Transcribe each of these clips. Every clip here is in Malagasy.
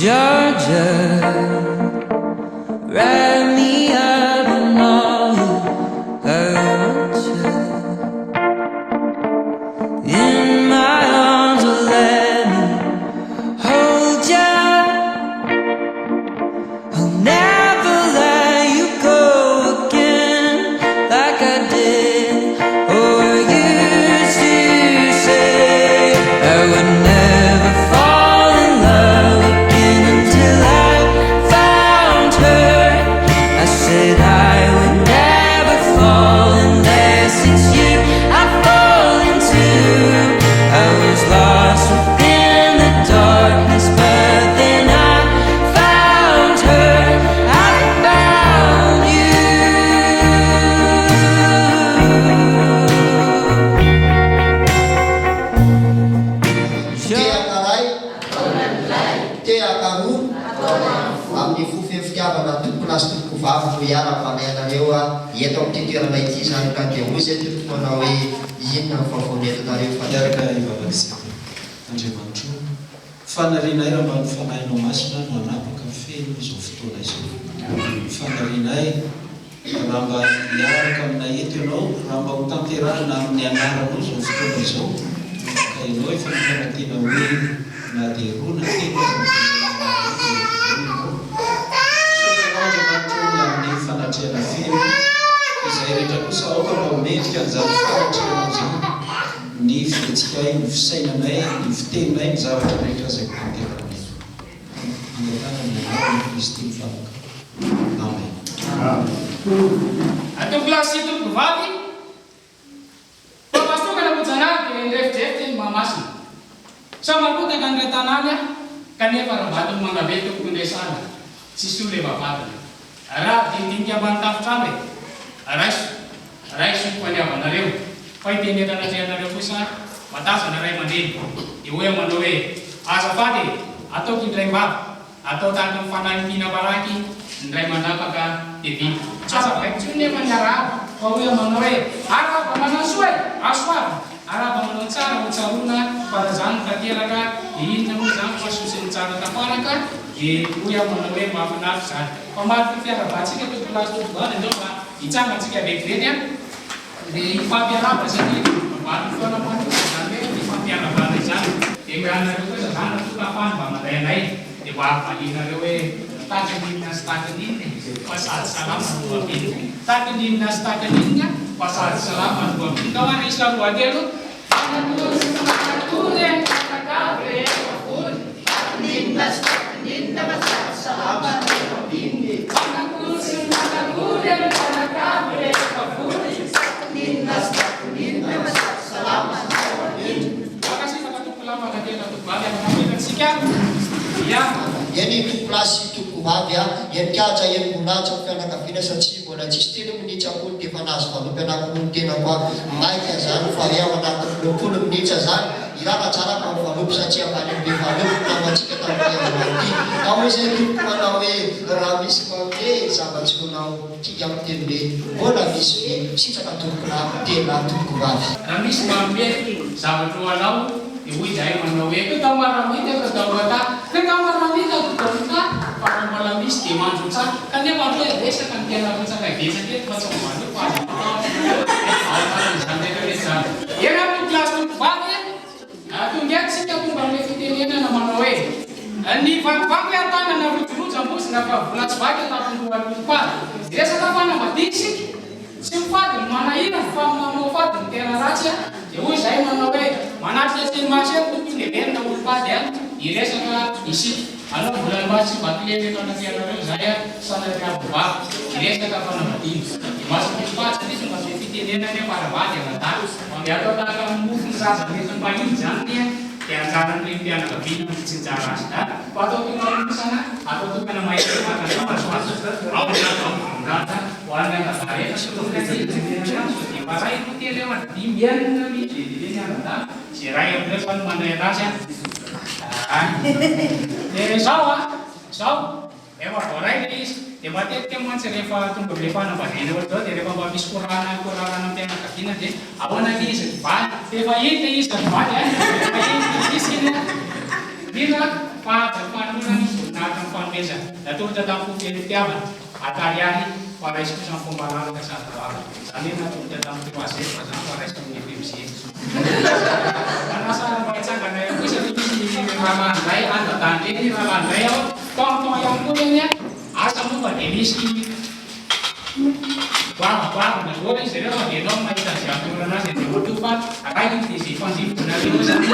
Georgia, wrap me up in all I want you. In my arms, oh, let me hold you. I'll never let you go again like I did or used to say. I would never fall in love again until I found her. I said I would never fall unless it's you I fall into. I was lost within the darkness, but then I found her. I found you. Tea karu amin'ny fofefitiavana tompona sy tompoko vavy iara-panainareo eto amin'ny toerana ity zany ka dia hoy zay tompoko manao hoe inona fahafonenanareo Miaraka ivavakisika Andriamanitro fanarinay raha mba nifanahinao masina no anapaka feno izao fotoana izao. Fanarinay raha mba miaraka aminay eto ianao, raha mba ho tanterahina amin'ny anaranao izao fotoana izao, ka ianao efa nifanantena hoe na dia roa na telo amin'ny fanatrehana feno izay rehetra kosa aoka mba homendrika an'izany fanatrehana izany ny fihetsikay, ny fisainanay, ny fiteninay, ny zavatra rehetra izay tanteranay. Angatana ny anarana Kristy mifanaka. Amen. Atoko lasy toko vavy papastokana mojanary dia nirefidrefy ny mahamasina sa marotaka ny retanany kanefa raha vatony mangabe toko indresana tsisy olo evavatana raha dindinika ambany tafotrano raiso faniavanareo fa itenetana trehanareo kosa matazana ray aman-dreny dia hoe manao hoe azafady ataoko indray mbavy atao tahaka ny fanahimpina baraky ndray manapaka dia vita azavaiko nefa ny arahaba fa hoe manao hoe arahaba manansoa asoava arahaba manao tsara ho tsarona farazany tanteraka dia inona moa zany fa sosiny tsara tafaraka dia hoy manao hoe mahafinaritra zany fa maro fiaravantsika tokolasy tokovany andao fa hitsangatsika vetivety dia ifampiaraba zany maro foanamanina zany hoe ifampiarabana izany dia miranareo kosa zany tokafany mba manday anay dia mba avalinareo hoe takan'inona sy takan'inona fa sady salama no aviny takan'inona sy takan'inona fa sady salama no aviny ka hoany isa roatelo Yeni tuplasi tukuvavya yemkiacha yemkunacha fianakaviana satria mbola tsisy telo minitra koa dia efa nahazo vanom-pianako ny tena koa maika zany fa eo anatin'ny 20 minitra zany irana tsara ka mivanompo satria avany amin'ny vanompo namantsika tamin'ity ka hoy zay tompoko manao hoe raha misy maome zavatsy manao tika amin'ny teny hoe mbola misy hoe sitraka tompona tena tompoko vavy raha misy maome zavatra ho alao dia hoy zahay manao hoe tao maramita tao ata tao maramita tao fa mbola misy dia mandro tsara kanefa hoe resaka ny tena rotsaka ivetsaka eto fa tsy mivalo fa izany rehetra rehetra zany ena amin'ny kilasy tompivavy tonga eto sika tonga amin'ny fitenenana manao hoe ny vakivaky atanana rojorojo ambosina fa volatsy vaky atapondoalokoa resaka fanambadiana sika tsy mifady ny manahina fa manao fady ny tena ratsy dia hoy zahay manao hoe manatitra tseny masety tompony everina olopady iresaka isika alao mbola masy bakileny eto anafianareo zay sanariabovavy iresaka fanambadiana dia masymifady satria tonga be fitenenany faravady amadary mandeato tahaka mofony zaza mety mbahiny zany dia anjaran'ny mpianakaviana mitsinjara azy fa atao tokana atao tokana mahetymasoazo ao nata hoan'ny angavareta fa ray koteleo dimbianina mihitsy leny anada zay ray amin'ireo fa no mandray anazy dia zao efa voaray le izy dia matetika mantsy rehefa tonga le fanambadiana ohatr'izao dia rehefa mba misy korana amin'ny fianakaviana dia ahoana izy valy efa iny le izy valy efa iny izy iny mila fahajafanona fahafateza natolotra tamin'ny fompiavana atariary fa raisiko sa fomba lalaka sady vava zany hoe natolotra tamin'ny toazety fa zany fa raisiko amin'ny FMG manasa maitsangana koa satria misy rahalandray andatany reny rahalandray aho taontaon ihany koa reny asa moa fa dia misy bavabavana loatra izy ireo dia ianao mahita zay atorana azy dia ohatra fa akaky dia zay fanjivonareo zany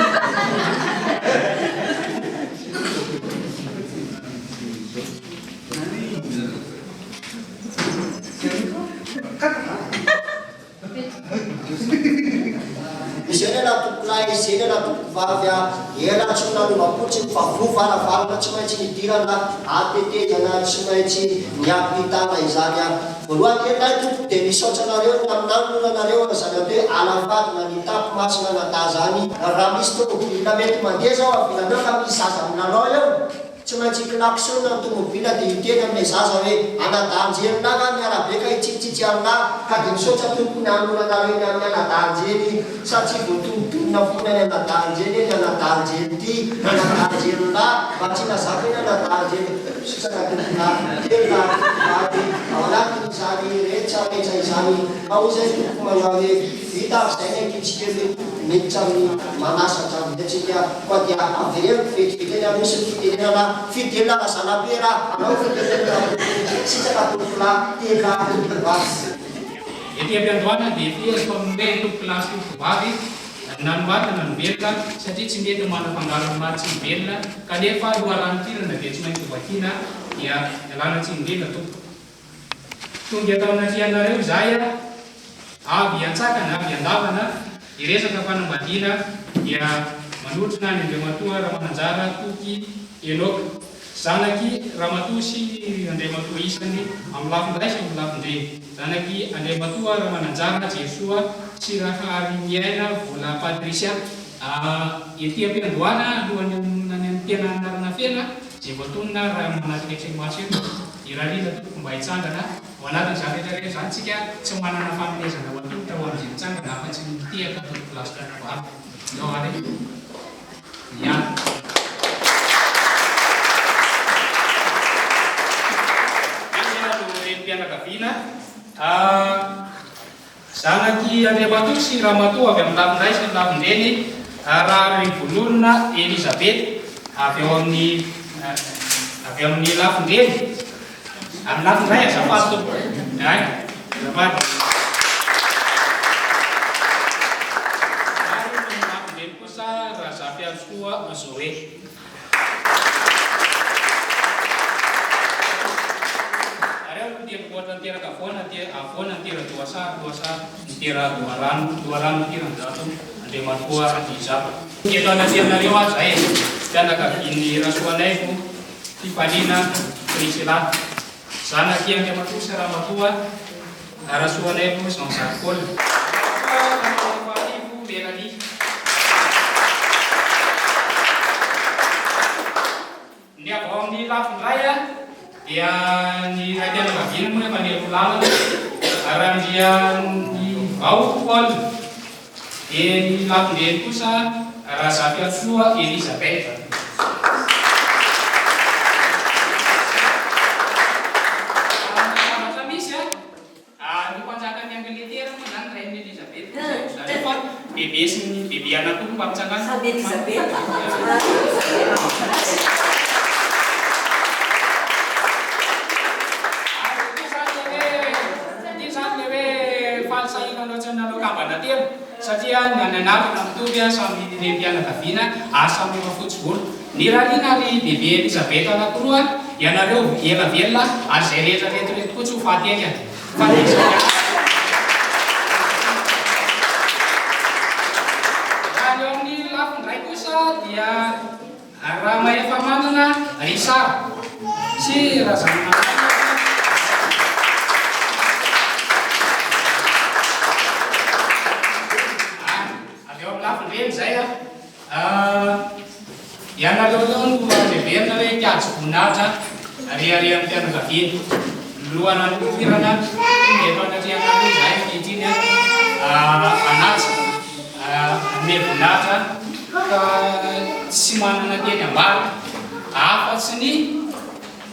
izay na tompolahy izay na tompovavy ela tsy nanova-potsy ny favovaravana tsy maintsy nidirana atetezana tsy maintsy niampitana izany voalohany enay tompo dia misaotra anareo naminanona anareo zany hoe alafadina ny tapo masina nata zany raha misy tomobila mety mandeha zao avilanao ka misy zaza aminanao eo tsy maintsy klaksona ny tomobila dia hiteny amin'ilay zaza hoe anadanjelyna na miarabe ka hitsitsitsy amina ka dia misaotra tompony anona anareo ny amin'ny anadanjely satria voatontonona fona ny anadanjely ny anadanjely ty anadanjelyna mba tsy nazaka ny anadanjely sisaka tompona tena ady ao anatin'izany rehetrarehetra izany ao izay tompo manao hoe vita zay ny ankitsikely miditra amin'ny manasatra amin'itsika koa dia avereno vetiviteny misy fitenenana fidelana zanapera anao fitenenana sisaka tompola tena tompovavy ety ampiandohana dia fieziko amin'ireny tompolasy tompovavy nanomatana novelona satria tsy mety manafangarony maro tsy mivelona kanefa loharantirana dia tsy maintsy vakiana dia ialana tsy mivelona tompo tonga ataona tianareo zay avy antsakana avy andavana iresaka fanambadiana dia manotrona ny Andriamatoa Ramananjara Toky Enoka zanaky Ramatoa sy Andriamatoa isany amin'ny lafindray sy amin'ny lafindre zanaky Andriamatoa Ramananjara Jesoa sy Rahary Miaina Vola Patrisia ety ampiandohana alohan'ny amin'ny tena anarana fena zay voatonona raha manatrika Tsemasy irarina toko mba hitsangana ao anatin'ny zavatra zany tsika tsy manana fanomezana voatonona ho amin'izay mitsangana afa tsy mitehaka tompolasy tompovavy ao ary ihany mpianakaviana zanaky Andriamatoa sy Ramatoa avy amin'ny lafindray sy ny lafindreny raha vololona Elizabeth avy ao amin'ny lafindreny amin'ny lafindray azafady tompo ay azafady lafindreny kosa raha zafy azoa Zoe niteraka avoana nitera doasa nitera doarano niteranjato Andriamatoa Adizapa eto anatinareo azy zay fianakaviany rasoanaiko Tifalina Priscilla zanaky Andriamatoa sy Ramatoa rasoanaiko Jean-Jacques Paul Mélanie ny avy ao amin'ny lafindray dia ny fianakaviana moa efa niriko lalana arandria ny Vao Paul dia ny lafindreny kosa raha zafy asoa Elisabeth misy ny mpanjakany Angletera moa zany rain'ny Elisabeth zany fa bebe sy ny bebe anakolo mba mitsangana satria nananavana mitovy samy le mpianakaviana samy efa fotsy volo ny rahaliana ry bebe Elisabeth anakoroa ianareo ela velona ary zay rehetra retoreto koa tsy ho fahateny fa eo amin'ny lafindray kosa dia raha maefa manana Richard sy razana zay ianareo eo no leverina hoe tiajo voninahitra ariary amin'ny mpianakaviana lohana nofirana eto anatrianareo zay ankehitriny anatsy ame voninahitra ka tsy manana teny ambary afa-tsy ny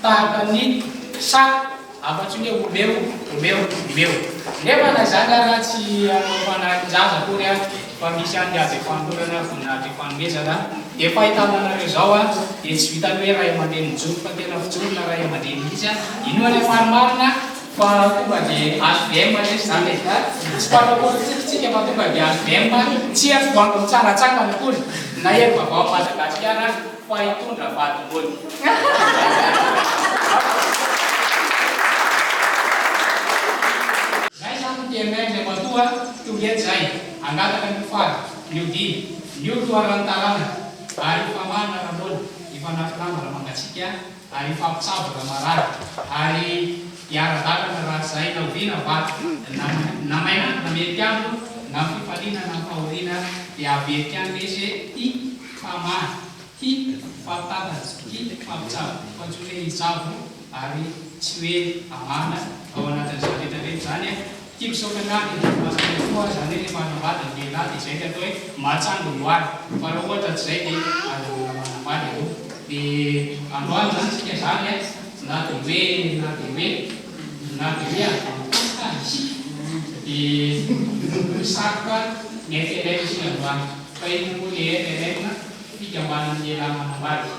tahaka ny saka afa-tsy hoe omeo nefa na zany raha tsy fanahin-jaza akory a fa misy any azy fantorana voninahitra fanomezana dia fahitananareo zao a dia tsy vitany hoe ray aman-dreny mijoro fa tena fijorona ray aman-dreny mihitsy a ino ilay marimarina fa tonga dia HVM le zany tsy fatakorytsika fa tonga dia HVM tsy azovoango mitsaratsangana akory na hery vavao Madagasikara fa hitondra vadim-boly zay zany ternay zay matoa tongety zay angataka ny fary miodiny miotoarantalana ary famana ramboly ifanafilamba raha mangatsika ary ifampitsabo raha marary ary iara-dalana raha zay na ovina vaty na maina na mety andro na fifaliana na fahoriana dia averika any izy i famana i fampitana i fampitsabo fa tsy hoe hitsabo ary tsy hoe amana ao anatin'izany rehetrarehetra zany tiako sokanany masana koa zany hoe rehefa hanambady ny lehilahy dia zay atao hoe matsango loary fa raha ohatra tsy zay dia azo manambady aloha dia androany zany sika zany na dia hoe dia sakoka ny FNL sy androany fa iny moa le FNL fikambanan'ny lehilahy manambady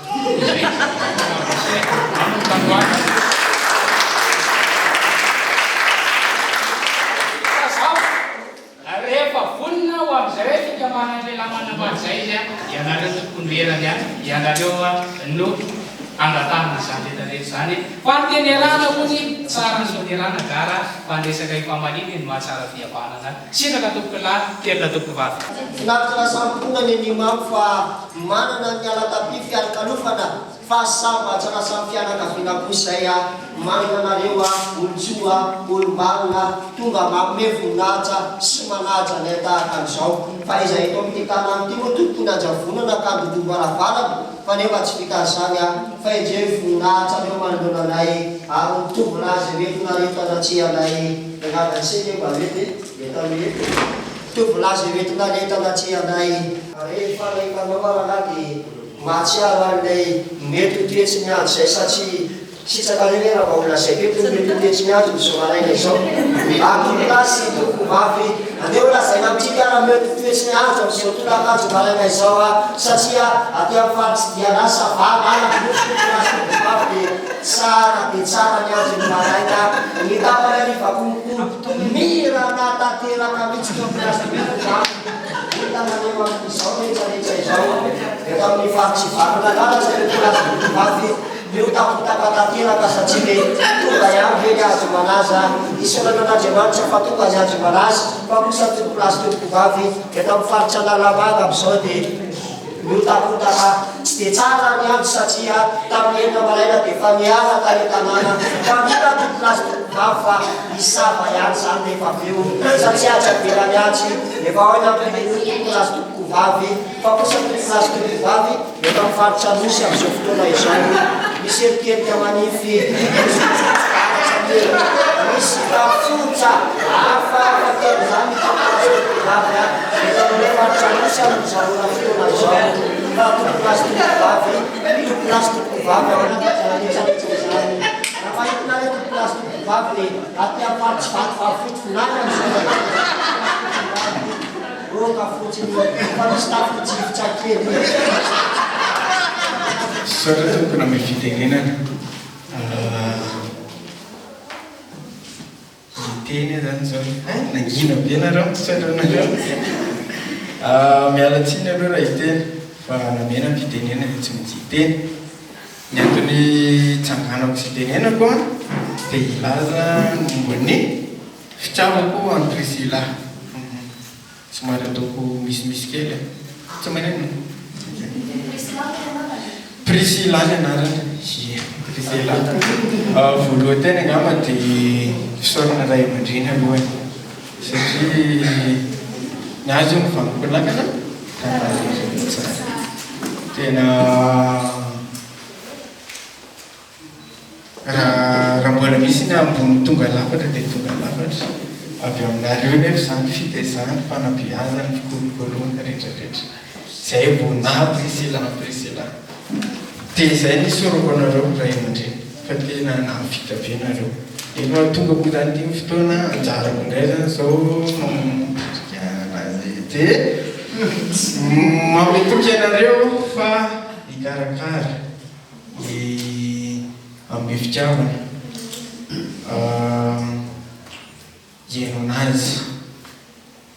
zay androany rehefa vonina ho amin'izay hoe fikambanan'ny lehilahy manambady zay izy a ianareo tokony lerany a ianareo no angatahana zany rehetrarehetra zany fa ny teny arana hoy tsara ny sonerana gara fa ndresaka ifamaliny no mahatsara fihavanana sitraka tompoko lahy terina tompoko vavy finaritra samponany animamo fa manana ny alatapi fiarakalofana fa samy atsarasamy fianakaviana kosa zay a mananareo a olotsoa olombanona tonga maome voninahitra sy manaja ny tahaka an'izao fa izay eto amin'ity tanàna ity moa tokony ajavonana kandodombaravaraby fa nefa tsy vita zany a fa ije voninahitra reo manolonanay ary mitovolazy retinareo tanatsianay ngadatsiny mba mety etame tovolazy retinareo tanatsianay rehefa naikanao araha dia mahatsiaro an'ilay mety toetsy miandro zay satria sitsaka reny raha olona zay mety toetsy miandro misoaraina izao akolasy toko vavy andeo lazay amitsika raha mety toetsy miandro am'izao tolakajo maraina izao a satria aty amin'ny faritsy dia lasa vava vavy tsara dia tsara miandro ny maraina ny tapany arivakonoko mira natateraka mihitsy topilasy hitananeo amin'izao rehetrarehetra izao eto amin'ny faritsy varona lalatsy tolasy vavy miotapotapatateraka satria tonga ihany veny azo malaza isoranan'andriamanitra fa tonga azy azo malaza fa kosa tokolasy tompoko vavy eto amin'ny faritra lalamanga amin'izao dia miotapotaka tsy dia tsara ny andro satria tamin'ny enina malaina dia fa miala tany tanàna fa mila tokolasy tompoko vavy fa isava ihany zany rehefa aveo satria aza velany atsy efa hoina tokolasy tompoko vavy fa kosa tokolasy tompoko vavy eto amin'ny faritra nosy amin'izao fotoana izao misy eriketika manify misy tafotra afafatelo zany tokolasy tompoko vavy a eto amin'ny faritra nosy amin'izarona fotoana izao fa tokolasy tompoko vavy tokolasy tompoko vavy ao anatin'izany zany raha fahitinareo tokolasy tompoko vavy dia aty amin'ny faritsy vatovavofito finana amin'izao roka fotsiny fa misy tafotsivitra kely saotra tokony amin'ny fitenenana miteny zany zao nangina be nareo saotranareo mialatsiny aloha raha hiteny fa namena ny fitenenana tsy maintsy hiteny ny antony tsanganako sy tenenako dia ilaza mombany fitiavako amin'ny Priscilla somary ataoko misimisy kely tsy maneno Priscilla ny anarana Priscilla voaloha tena angamba dia fisaorana ray aman-dreny alohany satria ny azo ny vagnoko lakana tena raha mbola misy ny ambony tonga lafatra dia tonga lafatra avy aminareo nefa zany fitezany fanabeazany fikolokoloana rehetrarehetra zay vao na Priscilla dia zay ny soroko anareo ray aman-dreny fa tena nafitrabenareo efa tonga ko zany ty fotoana anjarako indray zany zao anazy de mametoky anareo fa hikarakara ambe fitiavana ieno anazy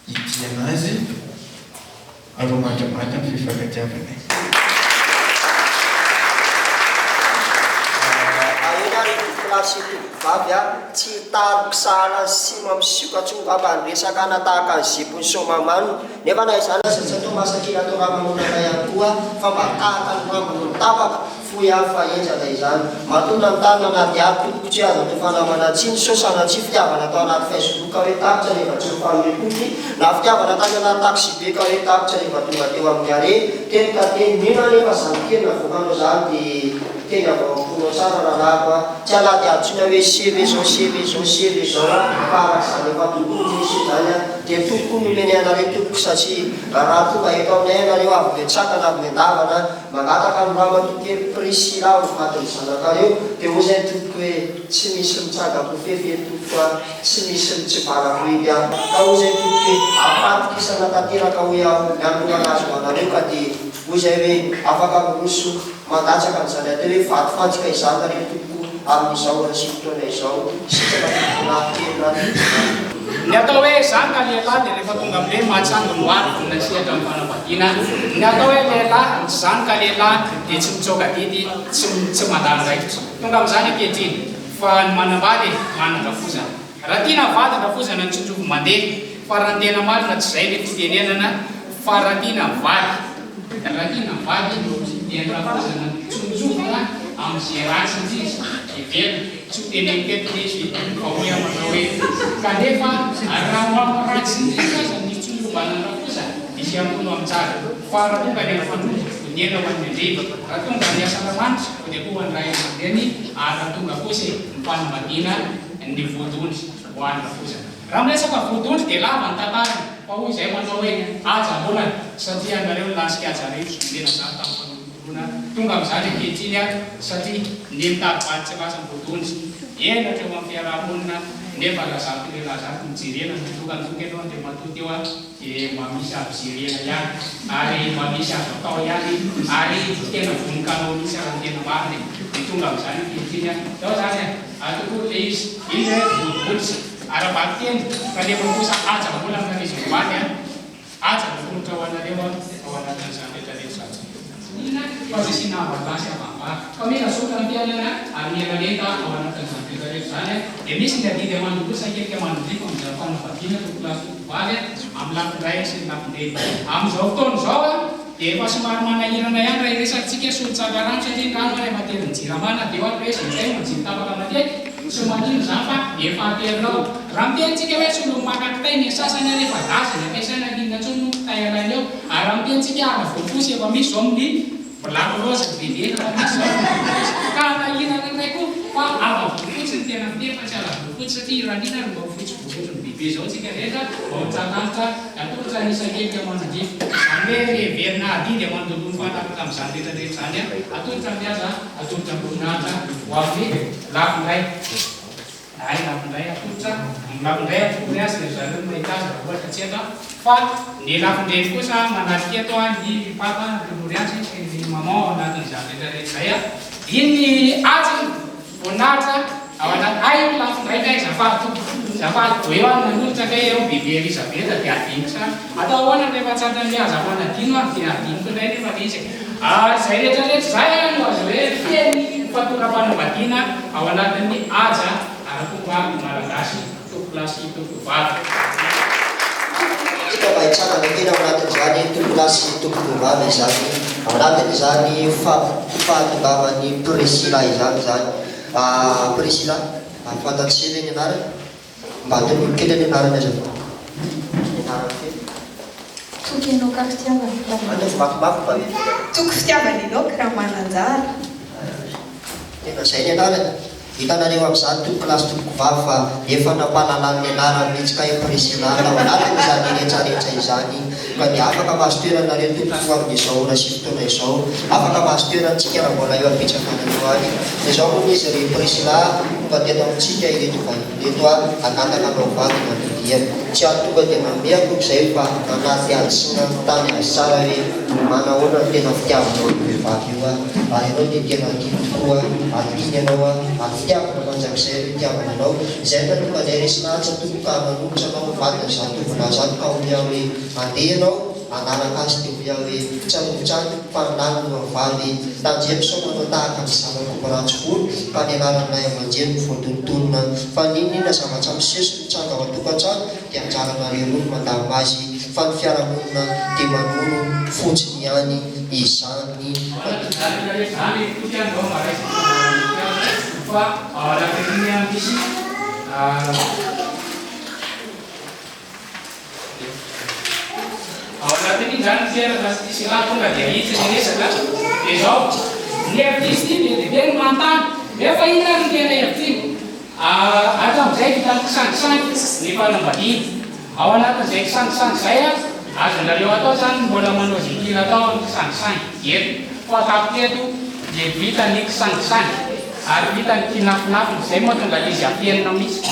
ity anazy aro matramatra ny fifankatiavana vavy a tsy tariko sala sy mamisiokatsombaba ny resaka natahaka ny zipony somamano nefa na izany azy atao masakila atao ramamonana ihany koa fa mba tahaka ny ramonony tapaka foy hafa enzana izany matona ny tany anaty ary tokoko tsy azo atao fanamana tsiny sosana tsy fitiavana atao anaty facebook hoe tapitra rehefa tsy mifanometoky na fitiavana tany anaty taxi be ka hoe tapitra rehefa tonga teo amin'ny are teny ka teny mena nefa zany teny navokanao zany dia teny avaamponao tsara rahalakoa tsy alady atsona hoe CV zao para zany efa tokony misy zany a dia tokony omeny anareo tokoko satria raha tonga eto aminay anareo avy metsakana avy mendavana magataka ny raha matokely prisila matin'ny zanakareo dia ho zay tokoko hoe tsy misy mitsagako fefy tokoa tsy misy mitsivarakoe a ka ho zay tokoko hoe apatikisana tanteraka hoe mianonanazo anareo ka dia ho zay hoe afaka miroso mandatsaka n'izany atao hoe vatofantsika izany tareo tokoko amin'izao sy fotoana izao ny atao hoe zany ka lehilahy dia rehefa tonga amile mahatsanga moary vonasihatra amin'ny fanambadiana ny atao hoe lehilahy zany ka lehilahy dia tsy mitsoka didy tsy mandany raikitra tonga amin'izany ankehitriny fa ny manambady manandrafozana raha tiana vady rafozana ny tsotsovo mandeha fa raha ny tena marina tsy zay le fitenenana fa raha tiana vady dia rafozana tsotsovoka amin'izay ratsy izy ively tsy tenenketo izy fa hoe amanao hoe kanefa raha mamaratsy aza ny tsotsombana rafozana izy ampono amintsara fa raha tonga ny afanovo niena ho an'ny andreva raha tonga ny asalamanitra dia koa ny raha amandeny ary raha tonga kosa mifanamadina ny vodondry ho an'ny rafozana raha miresaka vodondry dia lava ny tantarany fa hoy izay manao hoe ajabolana satria anareo lasika ajareto zolena zany tamin'ny fanolokorona tonga amin'izany ankehitriny a satria ny mitarivaty tsy lasa vodondry enatra eo amin'ny fiarahamonina nefa lazatolena zany mijerena tonga tonga aloha dia matoa teo a dia mamisy azo jerena ihany ary mamisy azo atao ihany ary tena voninkanao misy raha tena mariny dia tonga amin'izany ankehitriny a tao zany a tokolo le izy izy hoe vodiboditra arabaky teny kanefa kosa ajabolana na izy mivady a ajabolatra ho anareo ao anatin'izany rehetrarehetra zany fazesina avalasy avamba fa mena sokana mpianana ary mialalenta ao anatin'izany rehetrarehetra zany dia misy ny adidy amano kosa kelika manodriko amin'izany fanavadiana tokolasy tokovaly amin'ny lafindraiky sy ny lafindeny amin'izao fotoana izao a dia efa somary manahirana ihany raha iresatsika solontsaka rano satria rano any efa teny mijiramana dia ohatra hoe zay majiry tapaka mateky sy manino zany fa efa aterinao raha mitentsika hoe solo makakitay ny sasany rehefa dasy ny ampiasaina linatsono tay alainy eo ary raha mitentsika ara voafosy efa misy zao amin'ny black rose bebe raha misy zao ka nahinana indray koa fa ava voafotsy ny tena fitefa tsy ala voafotsy satria ranina no voafotsy voafotsy ny bebe zao tsika rehetra maotsakanitra atolotra nisakelika manodifo zany hoe reverina adidy amanodolony fantaraka amin'izany rehetrarehetra zany a atolotra miaza atolotra mboninahitra ho amin'ny lafindray ay lafindray atolotra lafindray atokony azy dia zareo mahita azy raha ohatra tsy eto fa ny lafindreny kosa manatrika eto a ny papa tolori azy ny maman ao anatin'izany rehetrarehetra zay a iny azy voninahitra ao anaty ay lafindray kay zafady eo any nanolotra kay eo bebe elizabeta dia adiniko sa atao ahoana rehefa tsatrany aza fanadino ary dia adiniko indray nefa izy ary zay rehetrarehetra zay a no azo hoe feny fatora-panambadiana ao anatin'ny aja arakombavy malagasy tokolasy tokovavy tika mba hitsangana tena ao anatin'izany tokolasy tokovavy izany ao anatin'izany fahatongavany Priscilla izany zany Priscilla fantatsy ny anarany mba teny kely ny anarany aza Tokeno ka fitiavana mafimafy ba toko fitiavana ianao raha mananjara tena zay ny anarany hitanareo amin'izany toko kilasy toko vavy fa efa nampahalalan'ny anarany mihitsy ka impresionana ao anatiny izany rehetrarehetra izany ka dia afaka mahazo toeranareo tompo amin'izao ora sy fotoana izao afaka mahazo toerantsika raha mbola eo apitsakanareo any dia izao moa izy re presina tonga teto amintsika ireto vahireto anataka anao vaky mandodia tsy any tonga dia mameako izay fa anaty adsina tany azy tsara hoe manahoana ny tena fitiavanao vehivavy io ary ianao dia tena tia tokoa atiny ianao ary fitiavana manjakizay hoe fitiavana anao izay na tonga dia resinahitra toko ka manolotra anao vatiny izany tovana zany ka omia hoe andeha ianao anaraka azy dia omia hoe tsarotrany fananano avavy tanjeno sao manao tahaka ny zava-koborantsokolo ka ny anaranay aman-jeny voatontonona fa ninina zavatra miseso mitranga ao atokantrano dia anjaranareo olo mandamy azy fa ny fiarahamonina dia manono fotsiny ihany izany ao anatin'iny zany fiarana sy raha tonga dia hitsy ny resaka dia izao ny artiste iny dia be ny mantany nefa iny ary ny tena hevitiny hatramin'izay vitany kisangisangy ny fanambadiana ao anatin'izay kisangisangy izay azonareo atao zany mbola manao zikina atao amin'ny kisangisangy eto fa tapoteto dia vita ny kisangisangy ary vita ny kinafinafiny izay moa tonga izy ampienina mihitsy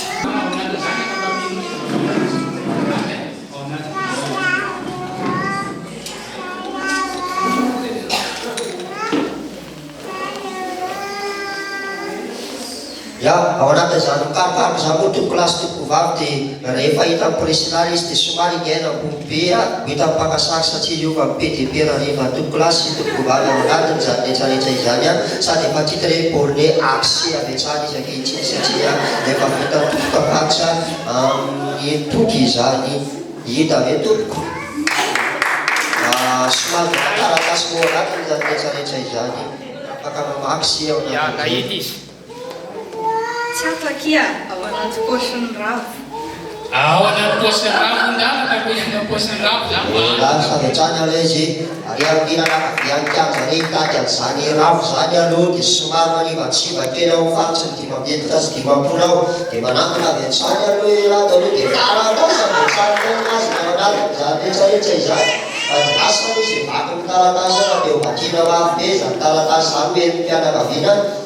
ya ao anatin'izany mikarokaroka zany moa toko kilasy toko vavy dia rehefa hita amin'ny presinary izy dia somary ngaina ambony be hita mpakasary satria io fa be dia be raha rehefa toko kilasy toko vavy ao anatiny zany rehetrarehetra izany sady efa titre borne accès avy hatrany izy ankehitriny satria rehefa vita toko kapaksa amin'ny toky izany hita ave toko somary taratasy moa anatiny zany rehetrarehetra izany afaka mamaksy ao anatiny Tsy atakia ao anaty paosiny ravo. ao anaty paosiny ravo ndana ka hoe anaty paosiny ravo zany lasa avy hatrany aloha izy ary amin'irana aviany zany hitady an'izany ravo zany aloha dia somary manivatsiva kely ao fatsiny dimamety sy dimampolo ao dia manampina avy hatrany aloha irado aloha dia taratasy avy hatrany azy ao anatin'izany rehetrarehetra izany asa izy vaky ny taratasy ao dia ovakina mafy be zany taratasy zany hoe ny mpianakaviana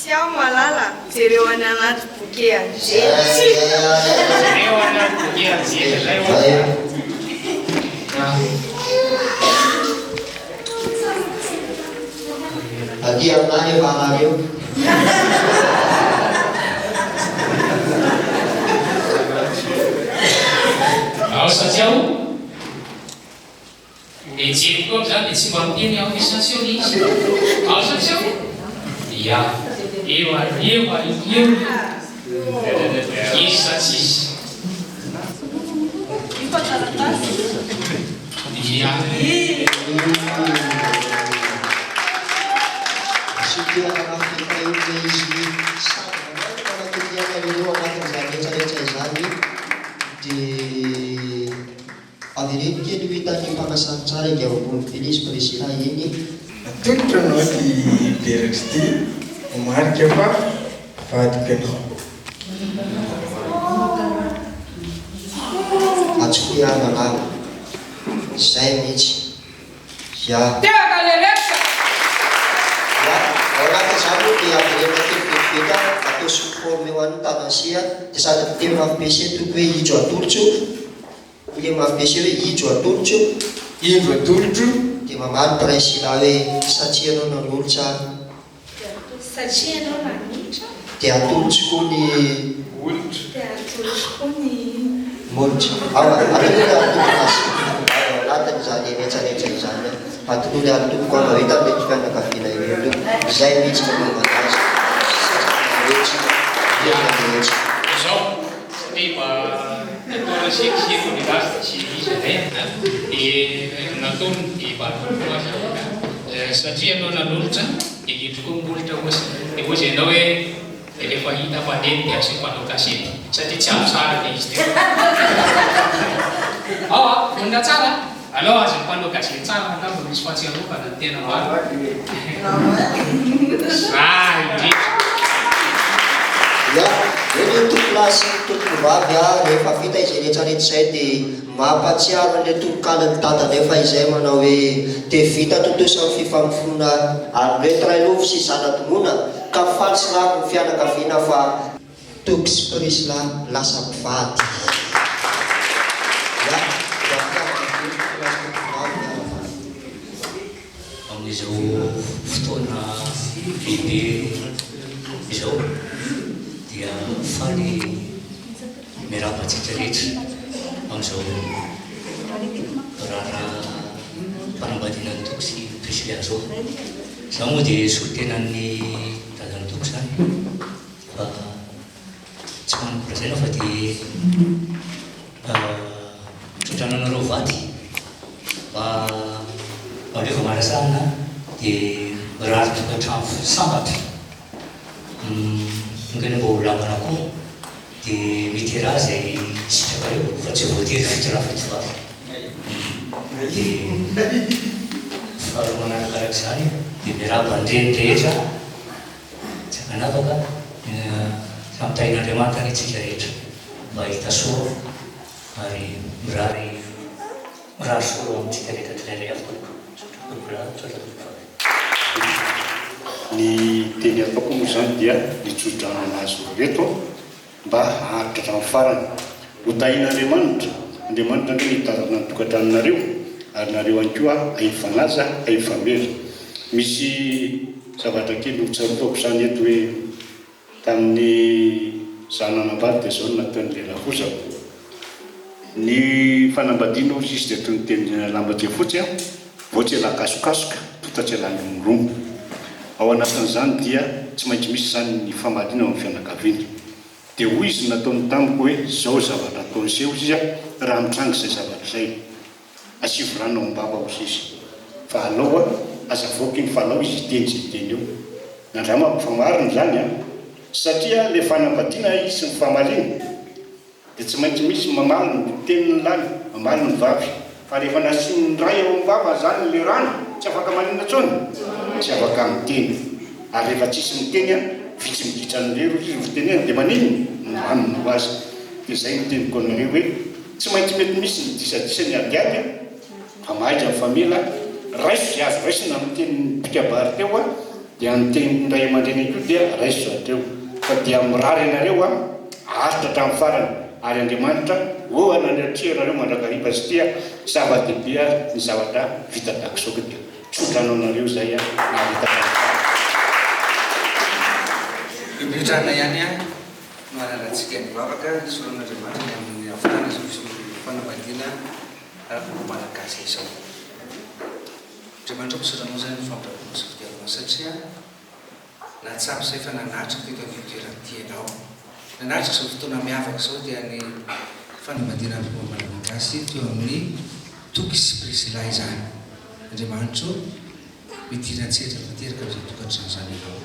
Tsy aho malala jereo any anaty boke anje. eo anaty boke anje zay aty aminany efa anareo ao satria ejeko koa zany dia tsy mba miteny ao essentiel izy ao satria ia eo izy satsy izy ia sitiana mafika io hoe izy sanamanakitianareo anatin'izany rehetrarehetra izany dia avereny kely ho hitany mpakasany tsara ika ambony felisy presina iny atolotra anao ty beraky ty homarika fa vadika anao atsokoy ananao zay mihitsy ya teka lelesa ao anatin'izany moa dia averena kely vetivety atao soforme ho an'ny tanasia dia sady teny mafipese toko hoe hidro atolotro le mafipese hoe hidro atolotro indro atolotro dia mamary presila hoe satria anao nanolotra Satria anao nanitra dia atolotro koa ny olotro dia atolotro koa ny molotra atolotra anatin'izany rehetrarehetra izany atololy atoloko anao hita mety fianakaviana ireto izay mihitsy manomana azy rehetra izao satria mba natona sekiseko ny vazy tsy izy zay dia nataony dia mba atoloko azy satria anao nanolotra dia hidro koa molotra oasy dia ozy ianao hoe rehefa hita faneny dia aseko anao kasety satria tsy azo tsara dia izy teo ao vonina tsara alao azo mpanao kasety tsara angamba misy fahatsiarokana ny tena maro zay indrindra Ya, ini untuk kelas untuk vavy rehefa vita izay rehetrarehetra izay dia mampatsiaro an'ilay tonokalany tata rehefa izay manao hoe dia vita totosa ny fifamofoana retrailofo sy zana-donoina ka faly sy rako ny fianakaviana fa toky sy prisla lasa mpivady. Ya, amin'izao fotoana bebe izao dia faly miarabantsika rehetra amin'izao raharaha fanambadiana ny toko sy prisila zao. Zaho moa dia solitenan'ny dadan'ny toko zany fa tsy manam-polazaina fa dia trotrananareo vady fa alefa marasana dia rary tokantrano sambatra ngany mba ho lamana koa dia miteraha zay sitraka eo fa tsy voatery fitiraha fitiavy dia faharoa manarakarak' zany dia miaraba andreny rehetra tsy akanafaka samitahin'Andriamanitra ny tsika rehetra mba hita soa ary mirary soa amintsika rehetra tsirairay avokoa. Ny teny ataoko moa zany dia nitsodrano anazy reto mba haharitra hatramin'ny farany. Hotahin'Andriamanitra, Andriamanitra ndray mitazana ny tokantranonareo ary nareo ihany koa ahifanaza ahifamera. Misy zavatra kely hotsaroako zany eto hoe tamin'ny zananambady dia zao nataon'ny lelafozako ny fanambadiana ozy izy dia toy ny teny lamba dia fotsy voatsy elakasokasoka totatsy elandomoromo. Ao anatin'izany dia tsy maintsy misy zany ny famadina amin'ny fianakaviana. Dia hoy izy nataony tamiko hoe zao zavatra ataony seho izy raha mitrangy izay zavatra izay asivy rano ao am-bava ozy izy fa alao azavoaka iny fa alao izy teny izay teny eo. Nandrama famariny zany satria le fanambadiana izy ny famariny dia tsy maintsy misy mamaly ny teniny lany mamaly ny vavy fa rehefa nasiany ray ao amin'ny vava zany le rano tsy afaka maninona tsony tsy afaka miteny ary rehefa tsisy miteny vitsy miditra nyrero izy vitenena dia maninona nohaniny ho azy. Dia zay niteniko anareo hoe tsy maintsy mety misy ny disadisany adiady fa mahaitra ny famela raiso zy azo raisina miteny pikabary teo dia nyteny ray aman-dreny koa dia raiso atreo fa dia mirary anareo aritra hatramin'ny farany ary Andriamanitra ananatria nareo mandrakariva azy tia zava-dehibe ny zavatra vita takisoka dia tsodrano anareo zay navita mitrana ihany no anaratsika mivavaka soran'Andriamanitra amin'ny afana fanambadiana malagasy izao. Andriamanitra misoranao zany ny fampiravana sy fitiavana satria natsapy izay fa nanatrika teto amin'ny toerana tianao. Nanatrika izao fotoana miavaka izao dia ny fanambadiana amin'ny malagasy teo amin'ny toky sy prisila izany. Andriamanitra midina tsetra tanteraka amin'izay tokantrano zany ianao.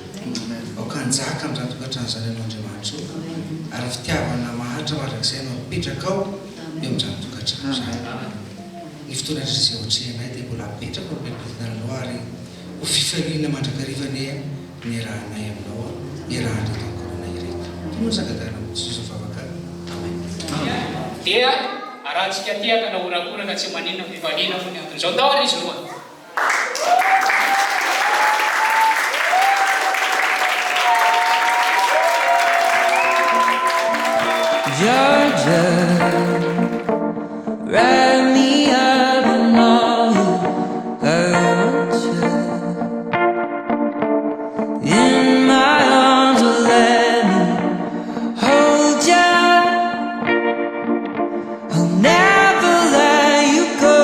Aoka njaka amin'izany tokantrano zany ianao Andriamanitra ary fitiavana maharitra mandrakizay anao mipetraka ao eo amin'izany tokantrano zany. Ny fotoana rehetra izay ohatrehanay dia mbola mipetraka ao am-pelipelina ary ho fifaliana mandrakarivanay ny rahanay aminao iarahan'ny taonkonanay ireto. Toy sakadana Jesosy vavaka. Amen. Dia arahantsika tiaka na orakorana tsy maninona fivaliana fo ny anton'izao taona izy roa. Georgia, wrap me up in all you hurt you. In my arms, let me hold you. I'll never let you go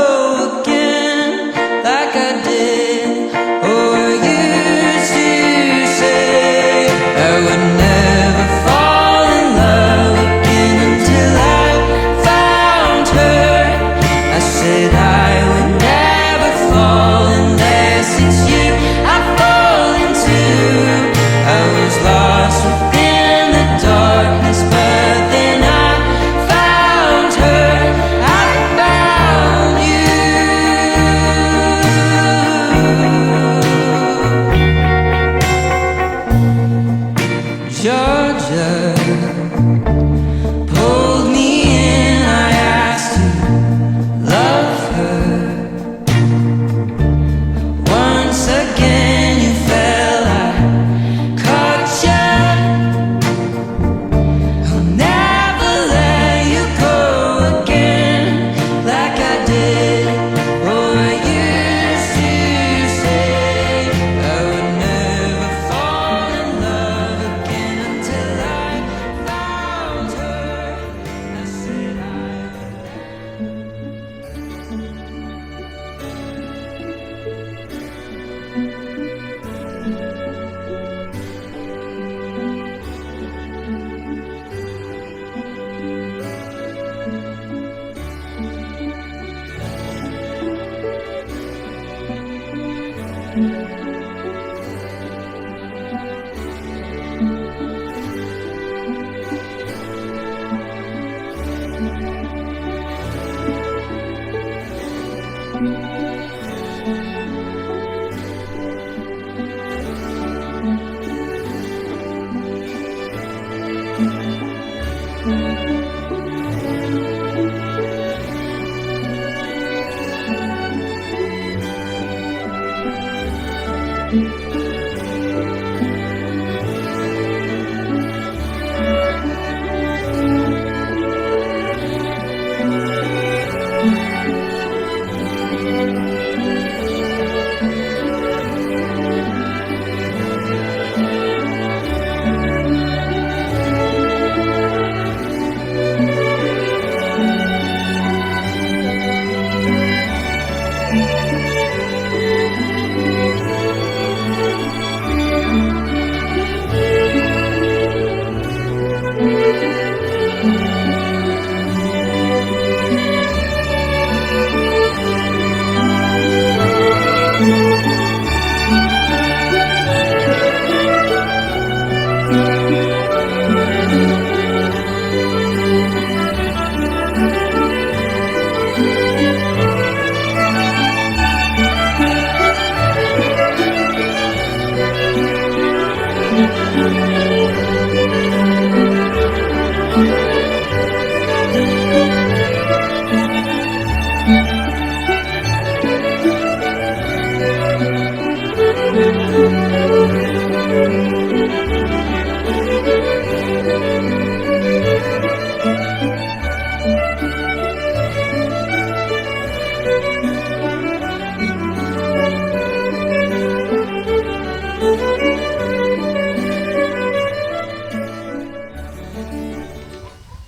again like I did or used to say. I would never fall in love again until I found her.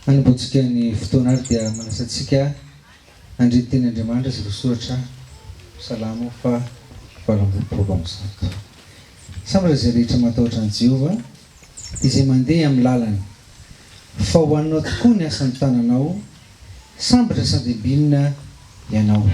Manomboantsika ny fotoana ary dia manasantsika andriny teny Andriamanitra izay voasoratra Salamo fa 27. Sambatra izay rehetra matahotra an'i Jehovah izay mandeha amin'ny lalany, fa ho anao tokoa ny asan'ny tananao, sambatra sady binina ianao.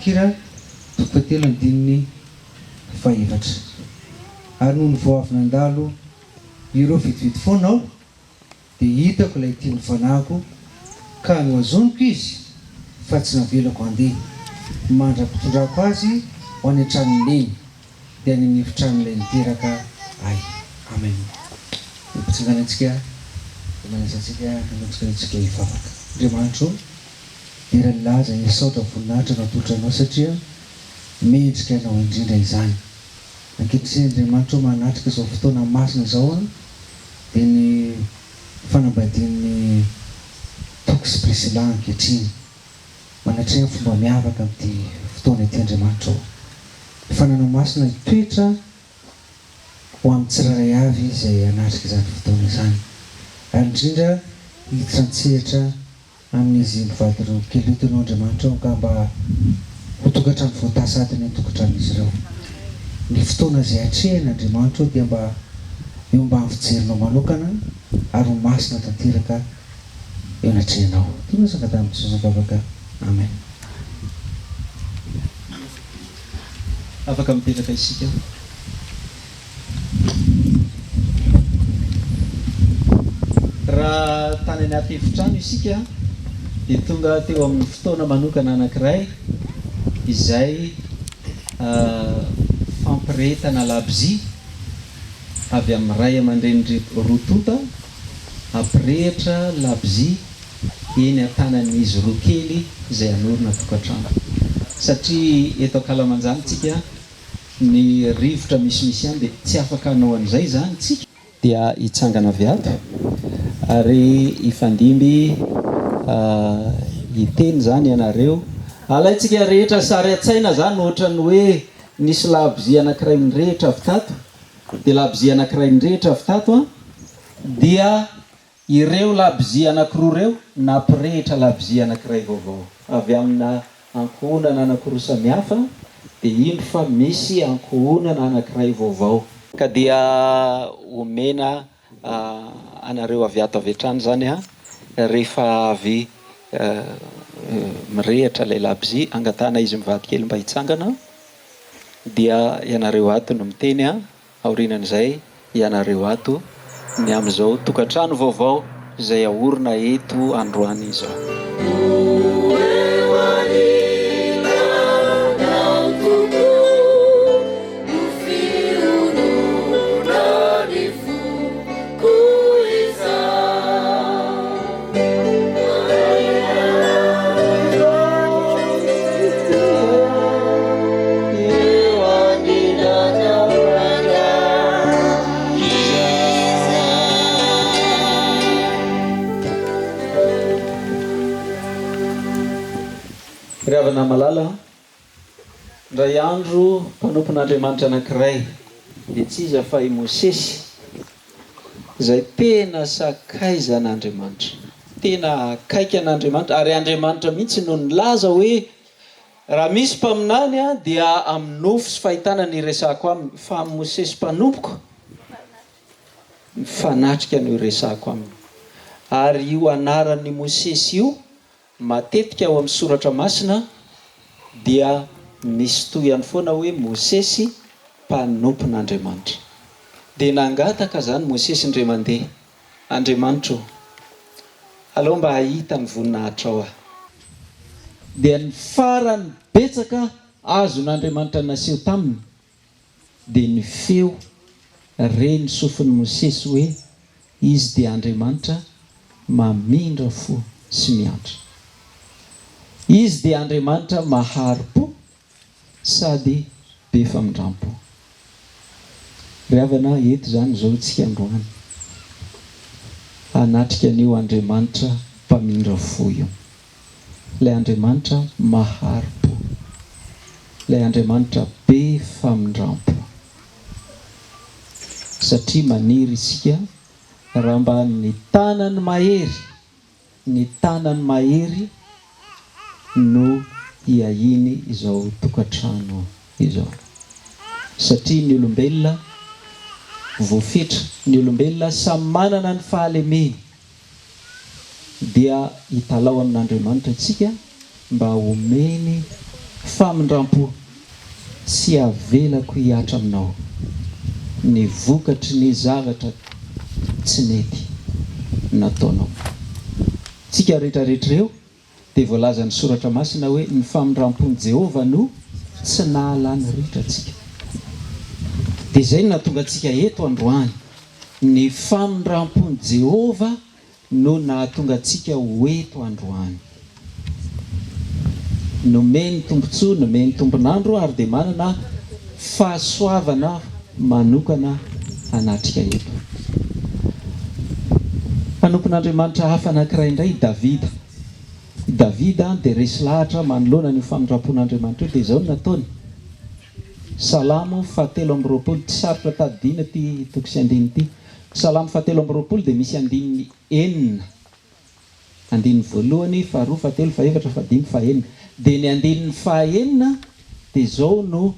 Kira tokotelo andininy faevatra ary noho ny vao avy nandalo ireo vitividy foanao dia hitako ilay tiany fanahiko ka noazoniko izy fa tsy navelako andeha mandra-pitondrako azy ho any an-tranony eny dia any amin'ny efitran'ilay niteraka ay. Amen. Ipitsanganantsika manasantsika nanatsika hivavaka. Andriamanitro dia raha nilaza esaotra voninahitra natotranao satria mendrika anao indrindra izany. Ankehitriny Andriamanitro manatrika izao fotoana masina izao dia ny fanambadian'ny toko sy Priscilla ankehitriny manatrehana fomba miavaka amin'ity fotoana ity Andriamanitro. Fananao masina toetra ho amin'ny tsirairay avy izay anatrika izany fotoana izany. Ary indrindra hitrantsehatra amin'izy mivady ireo kely tenao Andriamanitra ao ka mba ho tokantrano voatasaty ny tokantran'izy ireo. Ny fotoana izay hatrehana Andriamanitra ao dia mba eo mba ny fijerinao manokana ary ho masina tanteraka eo anatrehanao. Tona sangata amin'ny sosavavaka. Amen. Afaka mipetraka isika. Raha tany anaty efitrano isika dia tonga teo amin'ny fotoana manokana anankiray izay fampiretana labozia avy amin'ny ray aman-dreny rotota ampirehitra labozia eny an-tanan'izy roa kely izay anorina tokantrano. Satria eto Kalamanjana tsika ny rivotra misimisy any dia tsy afaka hanao an'izay zany tsika, dia hitsangana avy ato ary hifandimby hiteny zany ianareo. Alaitsika rehetra sary an-tsaina zany ohatra ny hoe nisy labozia anankiray mirehitra avy tato, dia labozia anankiray mirehitra avy tato dia ireo labozia anankiroa ireo nampirehitra labozia anankiray vaovao avy amina ankohonana anankiroa samihafa, dia ino fa misy ankohonana anankiray vaovao. Ka dia omena anareo avy ato avy hatrany zany rehefa avy mirehitra ilay labozia, angatana izy mivady kely mba hitsangana, dia ianareo ato no miteny aorinan'izay ianareo ato ny amin'izao tokantrano vaovao izay ahorona eto androany izao. Ravana malala ndray andro mpanompon'Andriamanitra anankiray dia tsy iza fa i Mosesy izay tena sakaizan'Andriamanitra, tena akaiky an'Andriamanitra, ary Andriamanitra mihitsy no nilaza hoe raha misy mpaminany dia amin'ny nofo sy fahitana ny resako aminy, fa amin'ny Mosesy mpanompoko ny fanatrika no resako aminy. Ary io anaran'ny Mosesy io matetika ao amin'ny soratra masina dia misy toy ihany foana hoe Mosesy mpanompon'Andriamanitra. Dia nangataka zany Mosesy indray mandeha, Andriamanitra aleo mba hahita ny voninahitra ao. Dia ny farany betsaka azon'Andriamanitra naseho taminy dia ny feo reny sofin'ny Mosesy hoe izy dia Andriamanitra mamindra fo sy miandra. Izy dia Andriamanitra maharo-po sady be famindram-po. Ry havana eto zany zao tsika androany anatrika an'io Andriamanitra mpamindra fo io, ilay Andriamanitra maharo-po, ilay Andriamanitra be famindram-po. Satria maniry isika raha mba ny tanany mahery, ny tanany mahery no hiahiny izao tokantrano izao. Satria ny olombelona voafetra, ny olombelona samy manana ny fahalemeny, dia hitalao amin'Andriamanitra antsika mba homeny famindram-po sy avelako hiatra aminao ny vokatry ny zavatra tsy mety nataonao. Tsika rehetrarehetra eo dia voalaza ny soratra masina hoe ny famindram-pon'i Jehova no tsy nahalany ritra antsika. Dia izay no nahatonga antsika eto androany, ny famindram-pon'i Jehova no nahatonga antsika ho eto androany. Nomeny tombontsoa, nomeny tombonandro ary dia manana fahasoavana manokana anatrika eto. Mpanompon'Andriamanitra hafa anankiray indray Davida. Davida dia resy lahatra manoloana ny famindram-pon'Andriamanitra io, dia izao no nataony. Salamo 7:20, tsy sarotra tadidiana ty toko sy andiny ity. Salamo 7:20 dia misy andiny 9. andininy voalohany, faharoa, fahatelo, fahaefatra, fahadimy, fahaenina. Dia ny andininy fahaenina dia zao no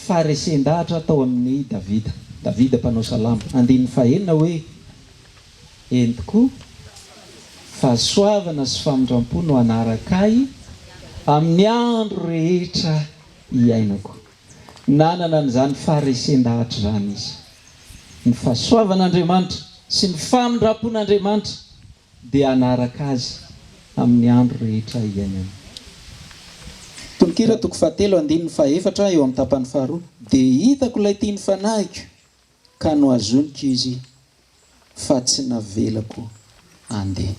faresen-dahatra tao amin'ny Davida mpanao salamo. Andininy fahaenina hoe entiko fahasoavana sy famindrampo no anarakay amin'ny andro rehetra iainako. Nanana n'izany faresen-dahatra zany izy. Ny fahasoavan'Andriamanitra sy ny famindrampon'Andriamanitra dia anaraka azy amin'ny andro rehetra iainana. Tononkira toko fahatelo andininy fahaefatra eo amin'ny tapany faharoa. Dia hitako ilay tiany fanahiko ka no azoniko izy fa tsy navelako andeha.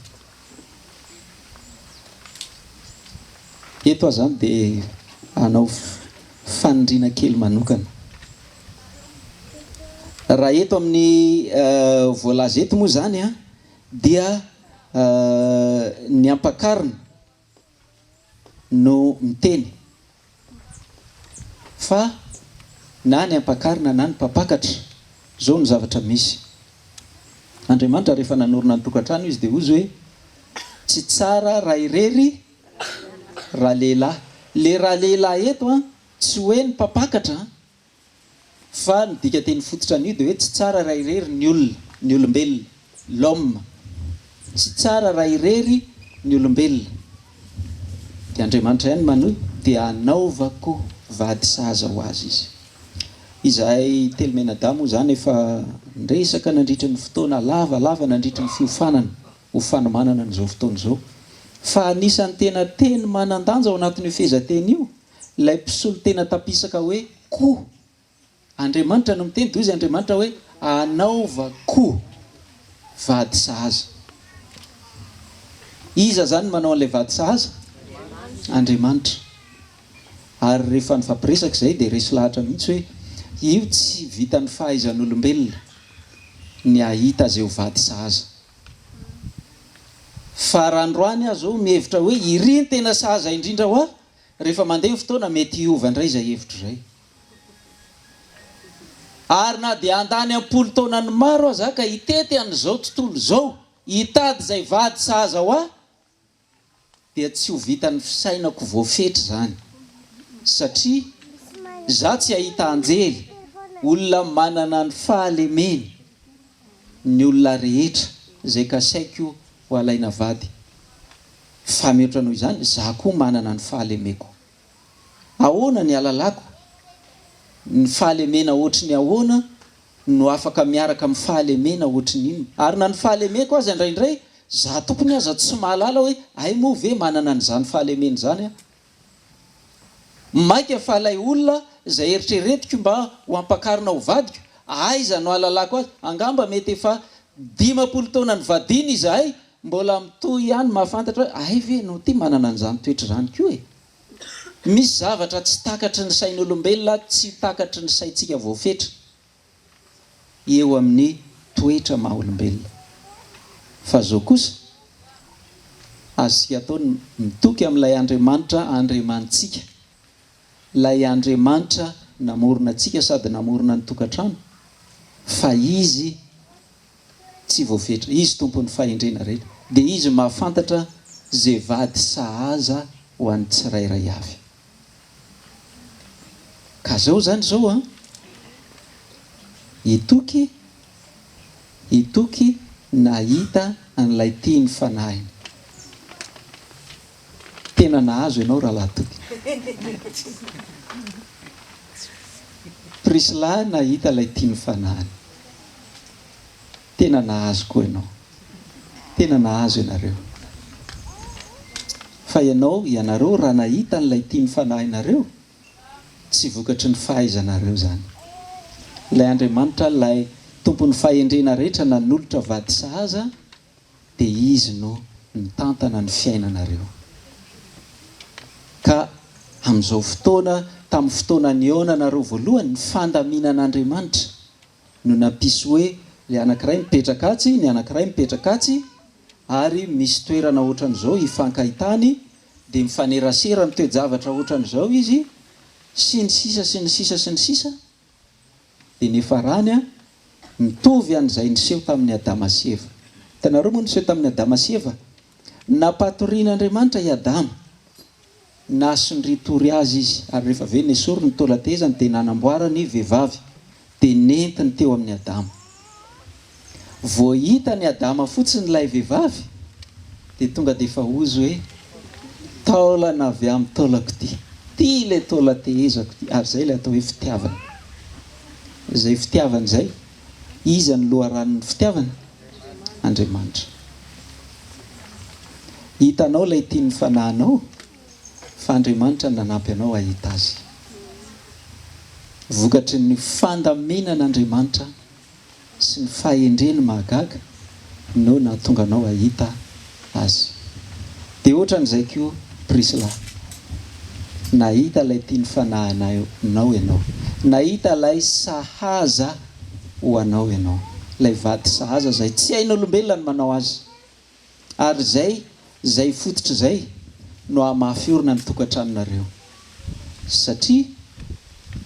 Eto aho zany dia anao fanindriana kely manokana. Raha eto amin'ny voalaza eto moa zany dia ny ampakarina no miteny fa na ny ampakarina na ny mpapakatra zao no zavatra misy. Andriamanitra rehefa nanorona ny tokantrano izy dia ozy hoe tsy tsara raha irery raha lehilahy. Le raha lehilahy eto tsy hoe ny mpapakatra fa ny dika teny fototra an'io dia hoe tsy tsara raha irery ny olona, ny olombelona, l'homme. Tsy tsara raha irery ny olombelona. Dia Andriamanitra ihany manohy dia anaovako vady sahaza ho azy izy. Izahay telomenadamo zany efa nresaka nandritra ny fotoana lavalava nandritra ny fiofanana ho fanomanana n'izao fotoana izao. Fa anisan'ny tena teny manan-danja ao anatin'io fehezanteny io ilay mpisolo tena tapisaka hoe ko. Andriamanitra no miteny toy izy Andriamanitra hoe anaovako vady sahaza. Iza zany manao an'ilay vady sahaza? Andriamanitra. Ary rehefa nifampiresaka izay dia resy lahatra mihitsy hoe io tsy vitan'ny fahaizan'olombelona ny ahita azy eo vady sahaza. Fa raha androany aho zao mihevitra hoe iry ny tena sahaza indrindra ho aho, rehefa mandeha ny fotoana mety hiova indray izay hevitra izay. Ary na dia andany am-polo taona ny maro aza ka hitety an'izao tontolo izao hitady izay vady sahaza ho aho, dia tsy ho vitan'ny fisainako voafetra zany. Satria za tsy ahita anjely olona manana ny fahalemeny ny olona rehetra izay kasaiko ho alaina vady. Fa mihoatra noho izany za koa manana ny fahalemeko. Ahoana ny alalako? Ny fahalemena ohatry ny ahoana no afaka miaraka amin'ny fahalemena ohatry ny inona. Ary na ny fahalemeko aza indraindray za tompony aza tsy mahalala hoe ay moa ve manana n'izany fahalemena zany. Maika fa ilay olona izay eritreretiko mba ho ampakarina ho vadiko, aiza no ahalalako azy? Angamba mety efa 50 taona ny vadiny izahay, mbola mitohy ihany mahafantatra hoe ay ve no ty manana an'izany toetra zany koa e. Misy zavatra tsy takatry ny sain'olombelona, tsy takatry ny saintsika voafetra eo amin'ny toetra maha-olombelona. Fa zao kosa azy atao mitoky amin'ilay Andriamanitra andriamantsika, ilay Andriamanitra namorona antsika sady namorona ny tokantrano, fa izy tsy voafetra, izy tompon'ny fahendrena rehetra, dia izy mahafantatra zay vady sahaza ho an'ny tsirairay avy. Ka zao zany zao itoky nahita an'ilay tiany fanahiny. Tena nahazo ianao raha lahatoky. Priscilla nahita ilay tiany fanahiny. Tena nahazo koa ianao. Tena nahazo ianareo. Fa ianareo raha nahita an'ilay tiany fanahinareo, tsy vokatry ny fahaizanareo zany. Ilay Andriamanitra, ilay tompon'ny fahendrena rehetra nanolotra vady sahaza, dia izy no nitantana ny fiainanareo. Ka amin'izao fotoana, tamin'ny fotoana niaonanareo voalohany, ny fandaminan'Andriamanitra no nampisy hoe ilay anankiray mipetraka atsy, ny anankiray mipetraka atsy, ary misy toerana ohatran'izao hifankahitany, dia mifanerasera mitoejavatra ohatran'izao izy, sy ny sisa. Dia nefa rany mitovy an'izay niseho tamin'ny Adama sy Eva. Hitanareo moa niseho tamin'ny Adama sy Eva? napatorian'Andriamanitra i Adama, nasondritory azy izy, ary rehefa avy nesory ny tolatezany dia nanamboarany vehivavy dia nentiny teo amin'ny Adama. Vao hita ny Adama fotsiny ilay vehivavy dia tonga dia efa ozy hoe taolana avy amin'ny taolako ty ilay taola tehezako ty, ary zay ilay atao hoe fitiavana. Izay fitiavana izay, iza ny loharan'ny fitiavana? Andriamanitra. Hitanao ilay tiany fanahinao, fa Andriamanitra nanampy anao ahita azy. Vokatry ny fandamenan'Andriamanitra sy ny fahendreny mahagaga no nahatonga anao ahita azy. Dia ohatran'izay koa Priscilla, nahita ilay tiany fanahinao ianao, nahita ilay sahaza ho anao ianao, ilay vady sahaza zay tsy hain'olombelona ny manao azy, ary zay fototra zay no hamafiorina ny tokantranonareo. Satria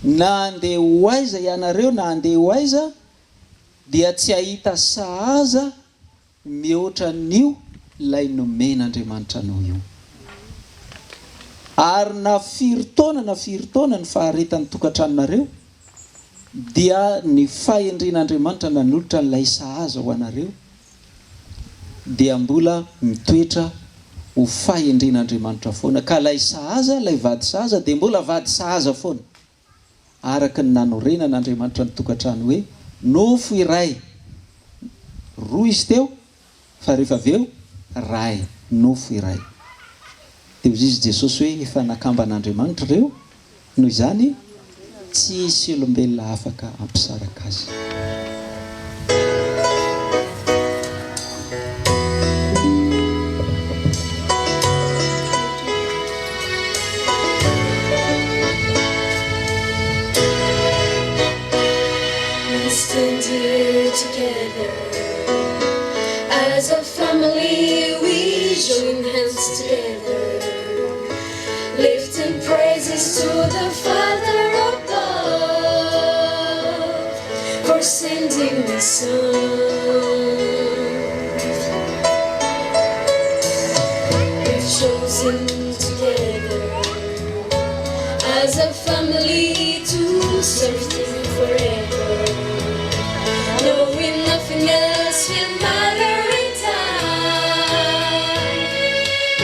na andeha ho aiza ianareo, na andeha ho aiza dia tsy ahita sahaza mihoatra n'io ilay nomen'Andriamanitra anao io. Ary na firy taona ny faharetan'ny tokantranonareo dia ny fahendren'Andriamanitra nanolotra n'ilay sahaza ho anareo, dia mbola mitoetra ho fahendren'Andriamanitra foana. Ka ilay sahaza, ilay vady sahaza dia mbola vady sahaza foana, araka ny nanorenan'Andriamanitra ny tokantrano hoe nofo iray, roa izy teo, fa rehefa avy eo ray, nofo iray. Dia hozy izy Jesosy hoe efa nakamban'Andriamanitra ireo, noho izany tsy hisy olombelona afaka ampisaraka azy. Stand here together as a family, we join hands together, lifting praises to the Father above for sending the Son. We've chosen together as a family to serve Him forever, knowing nothing else will matter in time.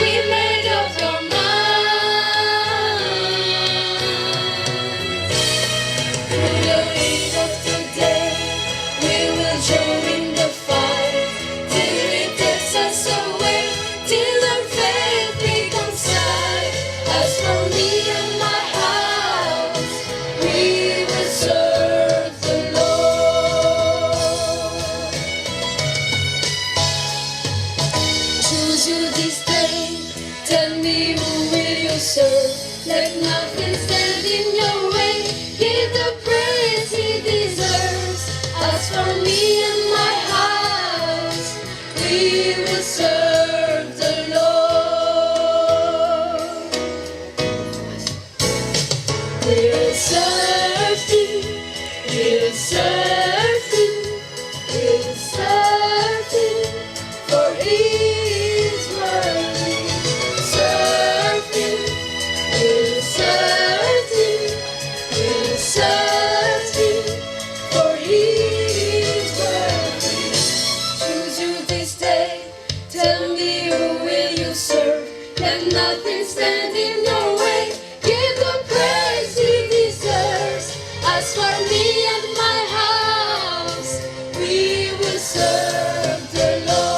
We made up our minds. Through the heat of the day, we will join in the fight till it takes us away, till our faith becomes sight. As for me and my house, we will serve the Lord. Choose you this day, tell me who will you serve. Let nothing stand in your way, give the praise He deserves. As for me and my house, we will serve the Lord. We'll serve Him, we'll serve Him, we'll serve Him, for He is worthy. Serve Him, we'll serve Him, we'll serve Him, for He is worthy. Choose you this day, tell me who will you serve. Let nothing stand in your way, give the praise He deserves. As for me and my house, we will serve the Lord.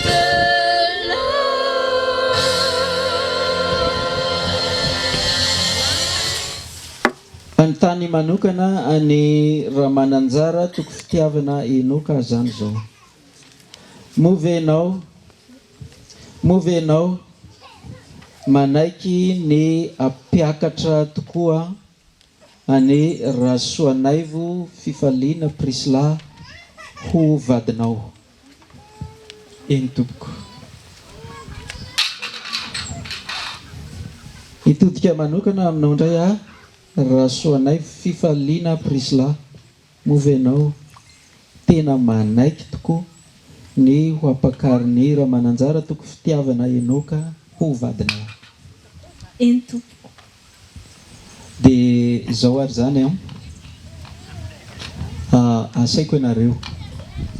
The Lord. Antany manokana any Ramananjara toko fitiavana Enoka zany zao. Move enao manaiky ny ampiakatra tokoa any Rasoanaivo fifaliana Priscilla ho vadinao. Eny tompoko. Itodika manokana aminao indray Rasoanaivo fifaliana Priscilla, move enao tena manaiky tokoa ny ho ampakariny Ramananjara toko fitiavana Enoka ho vadina. Eny tompoko. Dia izao ary zany asaiko ianareo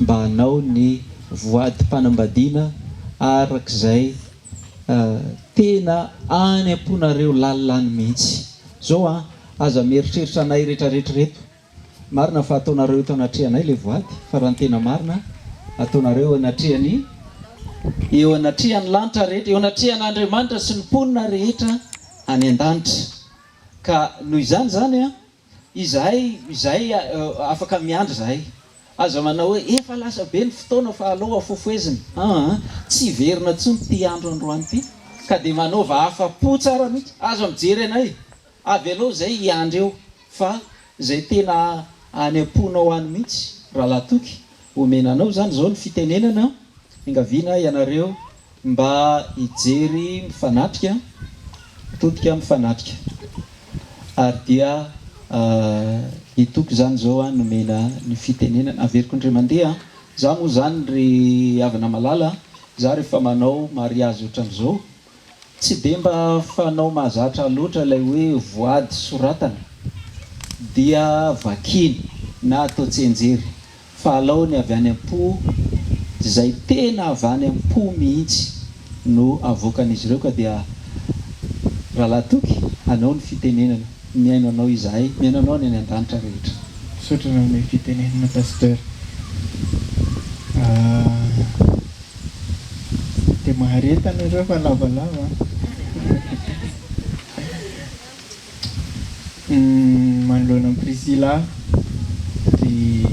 mba hanao ny voadim-panambadiana arak'izay tena any amponareo lalilany mihitsy. Zao aza mieritreritra anay rehetrarehetra reto. Marina fa ataonareo eto anatrehanay le voady, fa raha ny tena marina ataonareo anatrehany eo anatrehany lanitra rehetra, eo anatrehan'Andriamanitra sy ny mponina rehetra any an-danitra. Ka noho izany zany izahay afaka miandry zahay. Aza manao hoe efa lasa be ny fotoana fa aleo afofoeziny. Tsy verina intsony ty andro androany ty. Ka dia manaova afa-po tsara mihitsy. Azo mijery anay. Avy aloha zay hiandry eo fa zay tena any am-ponao any mihitsy. Raha latoky omenanao zany zao ny fitenenana, ingaviana ianareo mba hijery mifanatrika, totika mifanatrika. Ary dia itoky zany zao nomena ny fitenenana averiko indray mandeha. Za moa zany ry avana malala, za rehefa manao mariazy ohatran'izao tsy de mba fanao mahazatra loatra ilay hoe voady soratana dia vakiny na atao tsenjery, fa alao ny avy any am-po izay tena avy any am-po mihitsy no avoakan'izy ireo. Ka dia raha latoky anao ny fitenenana, miaino anao izahay, miaino anao ny any an-danitra rehetra. Misaotra amin'ny fitenenana pasteur. Dia maharetana ireo fa lavalava. Manoloana amin'ny Priscilla dia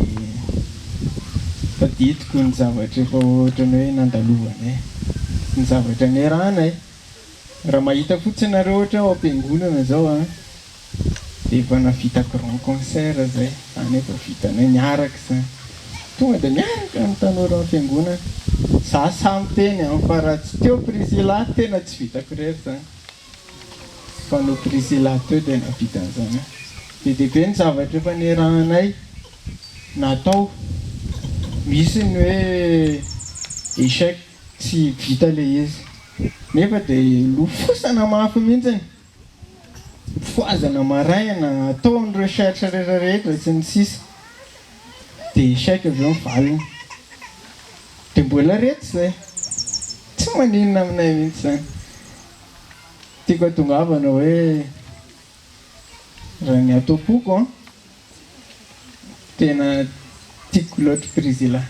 tadidiko ny zavatra efa ohatrany hoe nandalovana ny zavatra niarahanay. Raha mahita fotsiny nareo ohatra ao am-piangonana zao dia efa navita grand concert zay, any efa vitanay niaraka zany. Tonga dia niaraka amin'ny tanora amin'ny fiangonana. Za samy teny fa raha tsy teo Priscilla tena tsy vitako rery zany. Fa no Priscilla teo dia navita an'izany. Dia dehibe ny zavatra efa niarahanay natao. Misy ny hoe échec tsy vita le izy. Nefa dia lofosana mafy mihitsiny. Foazana maraina, atao ny recherche rehetrarehetra sy ny sisa. Dia échec avy eo mivalina. Dia mbola reto zay. Tsy maninona aminay mihitsy zany. Tiako atongavana hoe raha ny atao-poko tena tiako loatra Priscilla.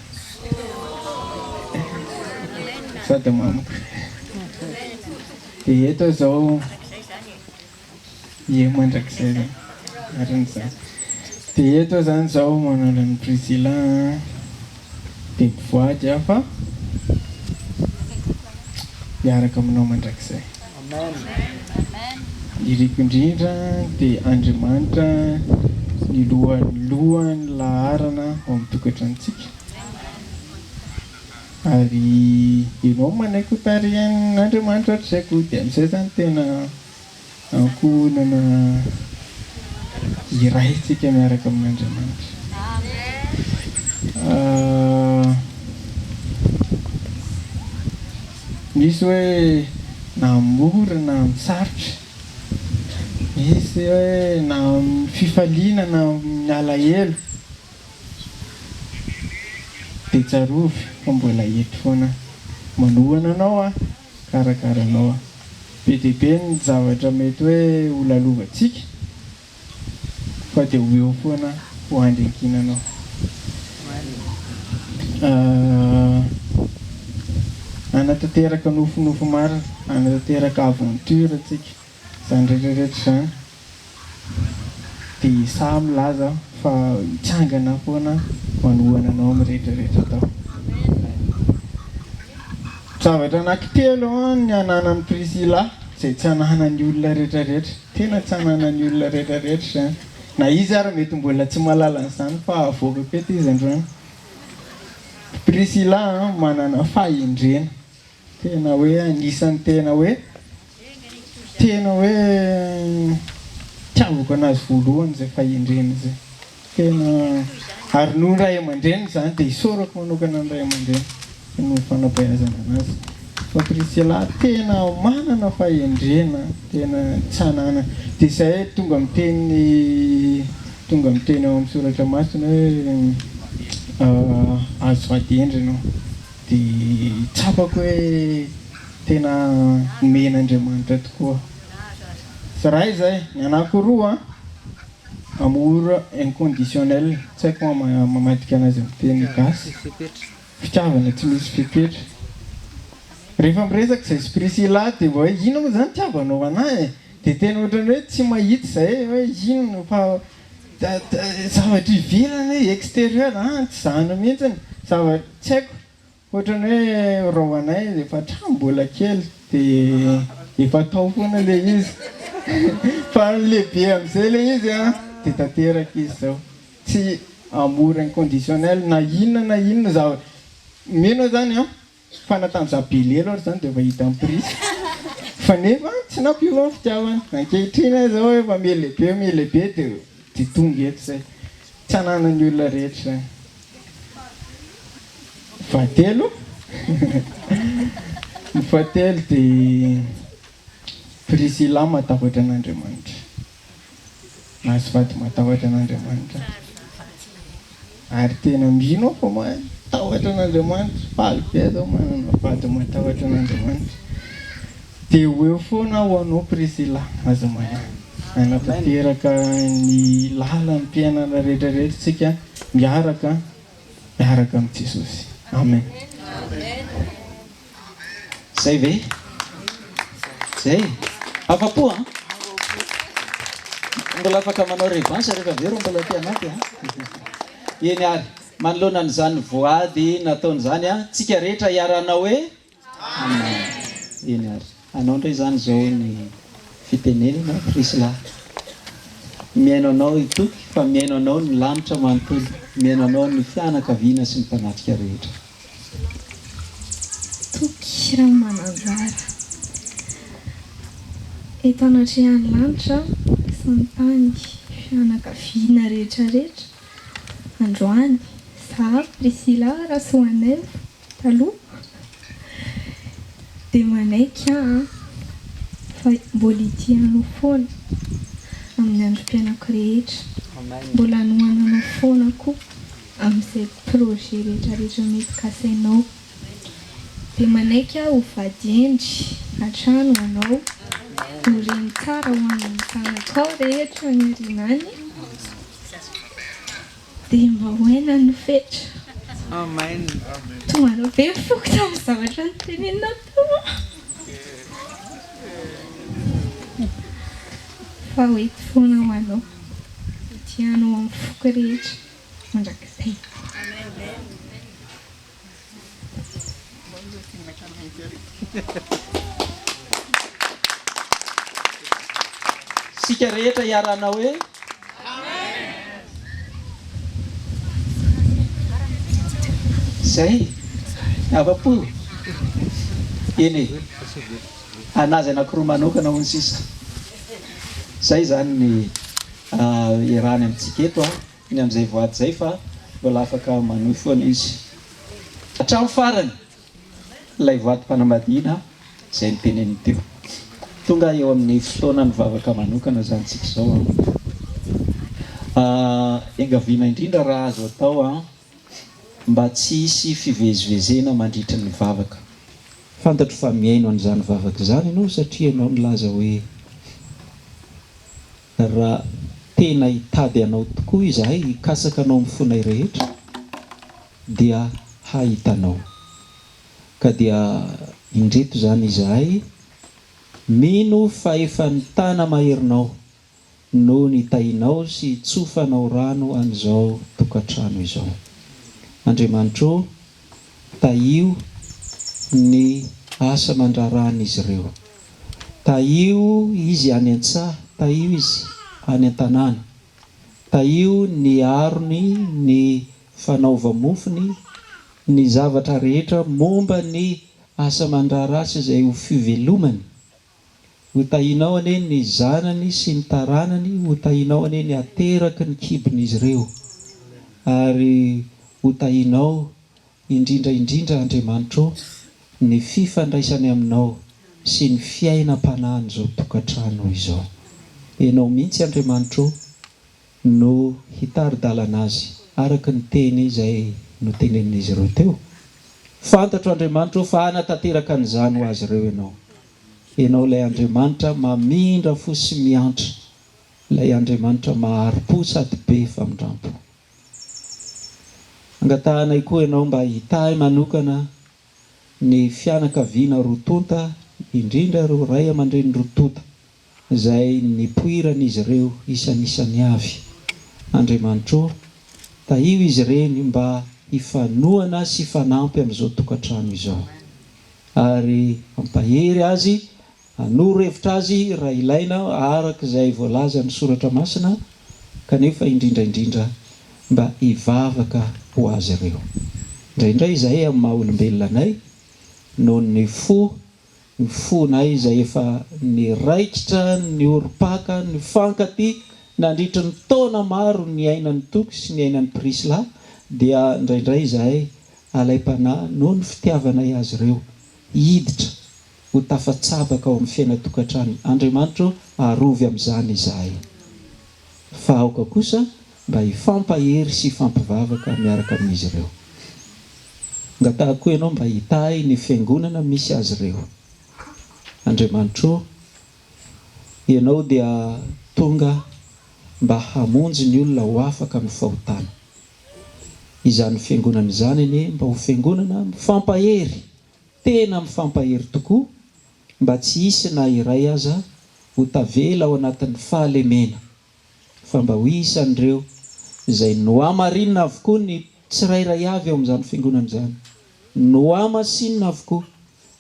Sady mamako. Dia eto zao ie mandrakizay zany. Arin'izany. Dia eto zany zao manala ny Priscilla dia mivoady aho fa miaraka aminao mandrakizay. Iriko indrindra dia Andriamanitra ny lohany laharana ao amin'ny tokantranontsika. Ary ianao manaiky ho tarihan'Andriamanitra hatraizako dia amin'izay zany tena ankonana iray tsika miaraka amin'Andriamanitra. Misy hoe na mora na misarotra, misy hoe na fifaliana na mialahelo, dia tsarovy fa mbola eto foana manohana anao karakaranao. Be dia be ny zavatra mety hoe ho lalovantsika fa dia ho eo foana ho andrekinanao. Anatanteraka nofinofo marina, anatanteraka aventure tsika zany rehetrarehetra zany. Dia samy laza fa hitsangana foana manohana anao amin'ny rehetrarehetra atao. Zavatra anankitelo ny ananan'ny Priscilla izay tsy ananan'ny olona rehetrarehetra. Tena tsy ananan'ny olona rehetrarehetra zany. Na izy ary mety mbola tsy mahalala an'izany fa avoaka peto izy androany. Priscilla manana fahendrena. Tena hoe anisan'ny tena hoe tiavako anazy voalohany izay fahendrena izay. Tena ary no ray aman-dreny zany dia isorako manokana ny ray aman-dreny no fanabeazana anazy fa Priscilla tena manana fahendrena tena tsanana dia izay tonga miteny eo amin'ny soratra masina hoe azo vadendry ianao dia tsapako hoe tena men'Andriamanitra tokoa. Sy raha izay ny anankiroa amour inconditionnel, tsy haiko mamadika anazy amin'ny teny gasy, fitiavana tsy misy fepetra. Rehefa miresaka izay sy Priscilla dia mba hoe ino moa zany tiavanao anahy dia tena ohatrany hoe tsy mahita izay hoe ino fa zavatra ivelany extérieur tsy zany mihitsiny zavatra tsy haiko ohatrany hoe rao anay efa hatrambola kely dia efa atao foana le izy fa lehibe amin'izay le izy dia tanteraka izy zao tsy amour inconditionnel na inona zavatra mino zany fanatanjahabelelo ary zany dia efa hita amin'ny Prisy fa nefa tsy nampiova ny fitiavana ankehitriny zao efa melehibe dia tonga eto izay tsy ananany olona rehetra zany. Fahatelo ny fahatelo dia Priscilla matahotra an'Andriamanitra, nahazo vady matahotra an'Andriamanitra ary tena mino fa matahotra an'Andriamanitra faly be zao manana vady matahotra an'Andriamanitra dia eo foana ho anao Priscilla aza manana anatanteraka ny lalan'ny mpiainana rehetrarehetra tsika miaraka amin'ny Jesosy. Amen. Zay ve? Zay. Afa-po mbola afaka manao revanche rehefa aveo mbola ty anaty eny ary manoloana an'izany voady nataon'izany tsika rehetra iarana hoe amen. Eny ary anao ndray zany zao ny fitenenana Priscilla. Miaino anao itoky fa miaino anao ny lanitra manontolo, miaino anao ny fianakaviana sy ny mpanatrika rehetra. Toky raha mananjara eto anatrehany lanitra sy ny tany fianakaviana rehetrarehetra androany za Priscilla Rasoanel taloha dia manaiky fa mbola itianao foana amin'ny androm-pianako rehetra, mbola anohananao foana koa amin'izay projet rehetrarehetra mety kasainao dia manaiky ho vadendry hatrano anao ho reny tsara ho an'ny zanakao rehetra ny arinany dia mba hoena ny fetra. Tonga anao be foko tamin'ny zavatra ny tenenina tao fa hoety foana ho anao tianao amin'ny foko rehetra mandrakizay. Sika rehetra iarana hoe zay afa-po eny anazy anankiroa manokana hono sisa. Zay zany ny irany amintsika eto ny amin'izay voady zay fa mbola afaka manohy foana izy hatramo farany ilay voadim-panambadiana zay niteneny teo. Tonga eo amin'ny fotoana ny vavaka manokana zany tsika zao engaviana indrindra raha azo atao mba tsy hisy fivezivezena mandritra ny vavaka. Fantatro fa miaino an'izany vavaka zany ianao satria ianao milaza hoe raha tena hitady anao tokoa izahay hikasaka anao amin'ny fonay rehetra dia hahitanao. Ka dia indreto zany izahay mino fa efa nitana maherinao no nitahinao sy tsofanao rano an'izao tokantrano izao. Andriamanitro, taio ny asa mandraran'izy ireo, taio izy any an-tsaha, taio izy any an-tanàna, taio ny arony, ny fanaova-mofony, ny zavatra rehetra momba ny asa mandrarasa izay ho fivelomany. Ho tahinao ane ny zanany sy ny taranany, ho tahinao ane ny ateraky ny kibon'izy ireo. ary hotahinao indrindraindrindra Andriamanitra ny fifandraisany aminao sy ny fiainam-panahiny zao tokantrano izao. Ianao mihitsy Andriamanitra no hitari-dalana azy araka ny teny izay no tenenin'izy ireo teo. Fantatro Andriamanitra fa hanatanteraka an'izany ho azy ireo ianao. Ianao ilay Andriamanitra mamindra fo sy miantra, ilay Andriamanitra mahari-po sady be famindrampo. Angatahanay koa ianao mba hitahy manokana ny fianakaviana rotonta, indrindra ireo ray aman-dreny rotonta izay nipoiran'izy ireo isan'isany avy. Andriamanitra, tahio izy ireny mba hifanohana sy fanampy amin'izao tokantrano izao, ary ampahery azy, hanoro-hevitra azy raha ilaina araka izay voalaza ny soratra masina, kanefa indrindraindrindra mba hivavaka ho azy ireo. Indraindray izahay amin'ny maha olombelona anay noho ny fonay izay efa niraikitra, ny orom-paka, ny fankaty nandritra ny taona maro ny ainan'ny toko sy ny ainan'ny Prisila, dia indraindray izahay alay-panahy noho ny fitiavanay azy ireo hiditra ho tafatsabaka ao amin'ny fiaina-tokantrano. Andriamanitra arovy amin'izany izahay. Fa aoka kosa mba hifampahery sy hifampivavaka miaraka amin'izy ireo. Ngatahako koa ianao mba hitahy ny fiangonana misy azy ireo. Andriamanitra, ianao dia tonga mba hamonjy ny olona ho afaka amin'ny fahotana. Izany fiangonana izany anie mba ho fiangonana mifampahery, tena mifampahery tokoa, mba tsy hisy na iray aza ho tavela ao anatin'ny fahalemena, fa mba ho isan'ireo izay nohamarinina avokoa ny tsirairay avy ao amin'izany fiangonana izany, nohamasinina avokoa,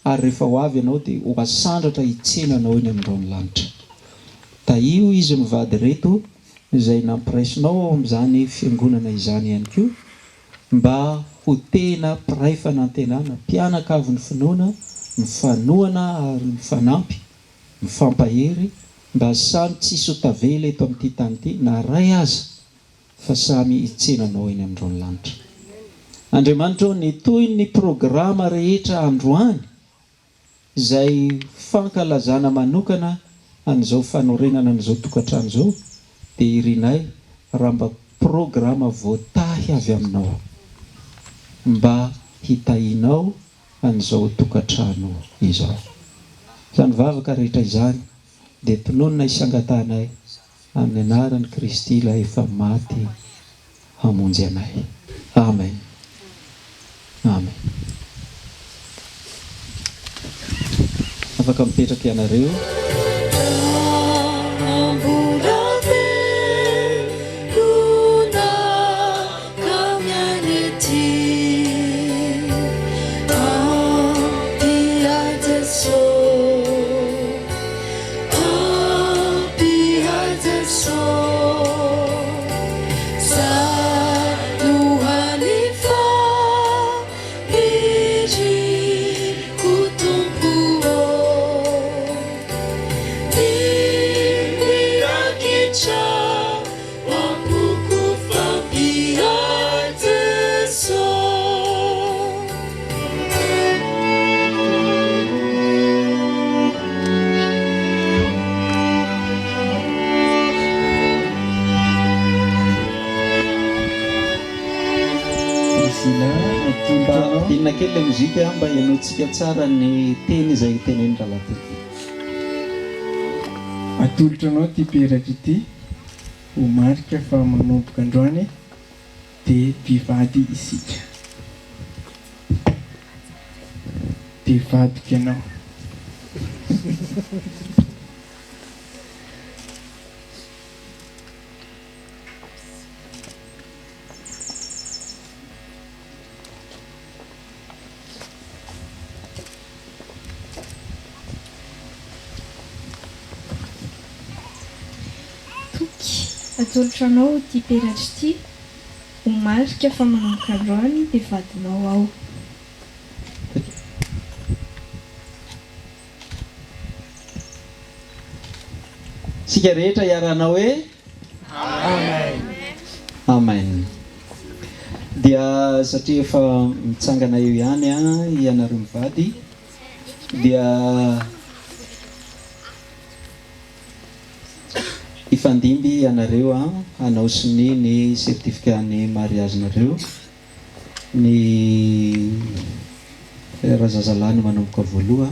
ary rehefa ho avy ianao dia ho asandratra hitsenanao eny amin'ireo ny lanitra. Tahio izy mivady reto izay nampiraisinao ao amin'izany fiangonana izany ihany koa, mba ho tena mpiray fanantenana, mpianakavy ny finoana, mifanohana ary mifanampy, mifampahery, mba samy tsisy ho tavela eto amin'ity tany ity na ray aza, fa samy hitsenanao eny amin'ireo ny lanitra. Andriamanitra, ny toy ny programa rehetra androany izay fankalazana manokana an'izao fanorenana an'izao tokantrano izao, dia irinay raha mba programa voatahy avy aminao, mba hitahinao an'izao tokantrano izao. Izany vavaka rehetra izany dia tononona isangatanay amin'ny anaran'i Kristy ilay efa maty hamonjy anay. Amen. Amen. Afaka mipetraka ianareo. Inona kely ilay mozika mba ianaontsika tsara ny teny izay teneny rahatety. Atolotra anao ty peratra ity ho marika fa manomboka androany dia mpivady isika. Mpivadika ianao. Atolotra anao ty peratra ity ho marika fa manomboka androany dia vadinao ao. Sika rehetra iaranao hoe Amen. Amen. dia satria efa mitsangana eo ihany ianareo mivady dia ifandimby ianareo hanao sini ny certificat ny mariage nareo ny razazalahy ny manomboka voaloha.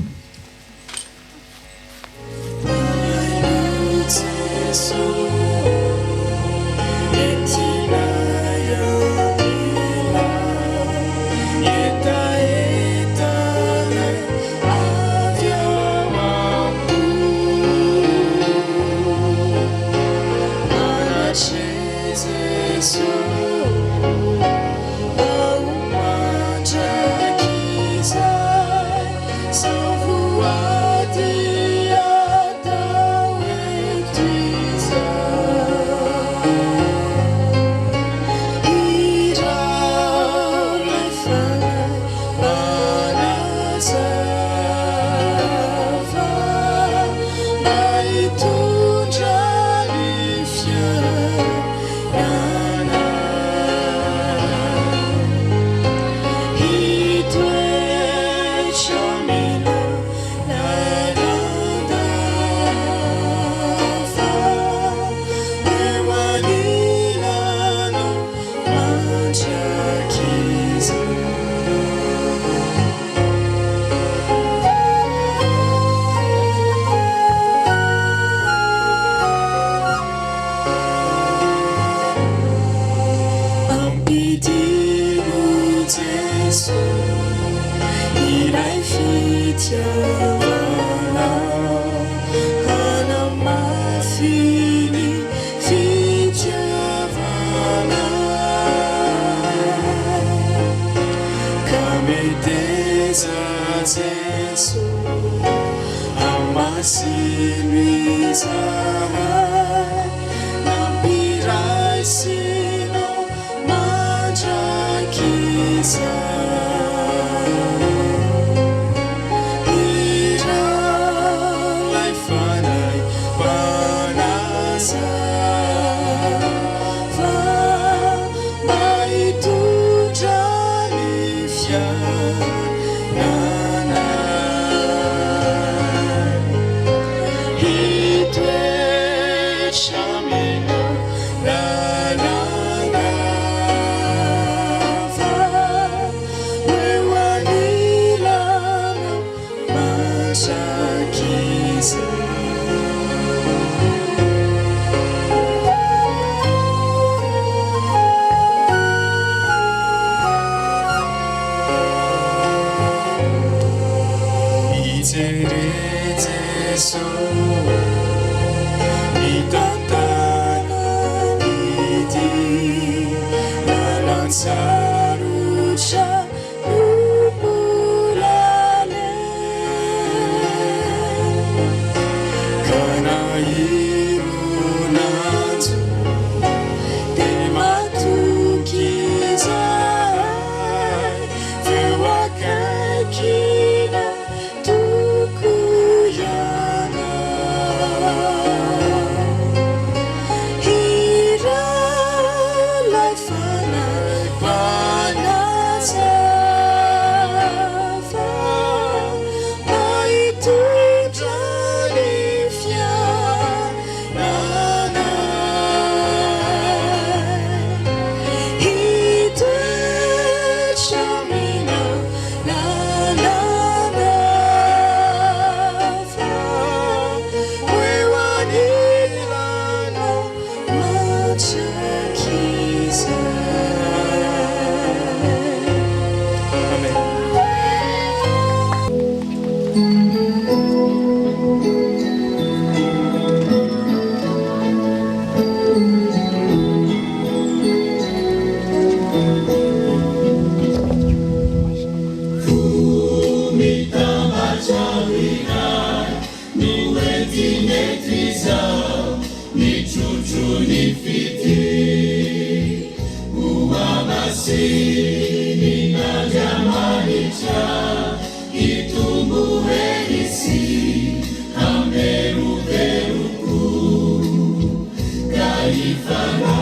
Ifana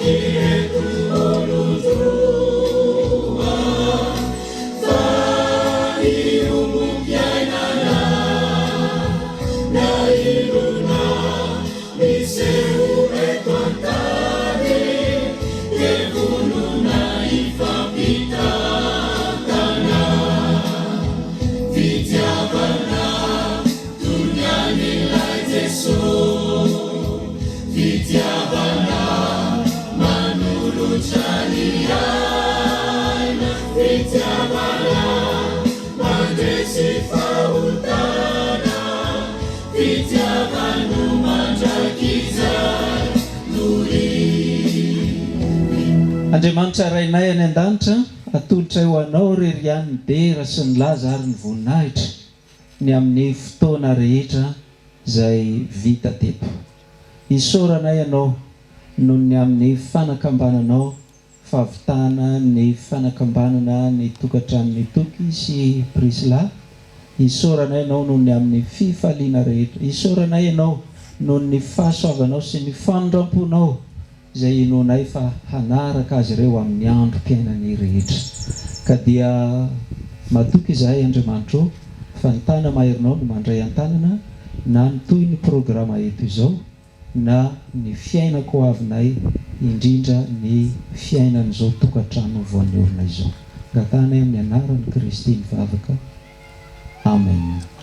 kiretu oluzu Andriamanitra rainay any an-danitra atolotra ho anao rery ihany dera sy ny laza ary ny voninahitra ny amin'ny fotoana rehetra izay vita teto. Isaoranay ianao noho ny amin'ny fanakambananao fahavitana ny fanakambanana ny tokantranony toky sy Prisla. Isaoranay ianao noho ny amin'ny fifaliana rehetra. Isaoranay ianao noho ny fahasoavanao sy ny fanondram-ponao izay inonay fa hanaraka azy ireo amin'ny androm-piainany rehetra. Ka dia matoky izahay Andriamanitra fa ny tana maherinao no mandray an-tanana na ny toy ny programa eto izao na ny fiainako avinay indrindra ny fiainan'izao tokantrano voan'ny olona izao. Ngatanay amin'ny anaran'i Kristy mivavaka. Amen.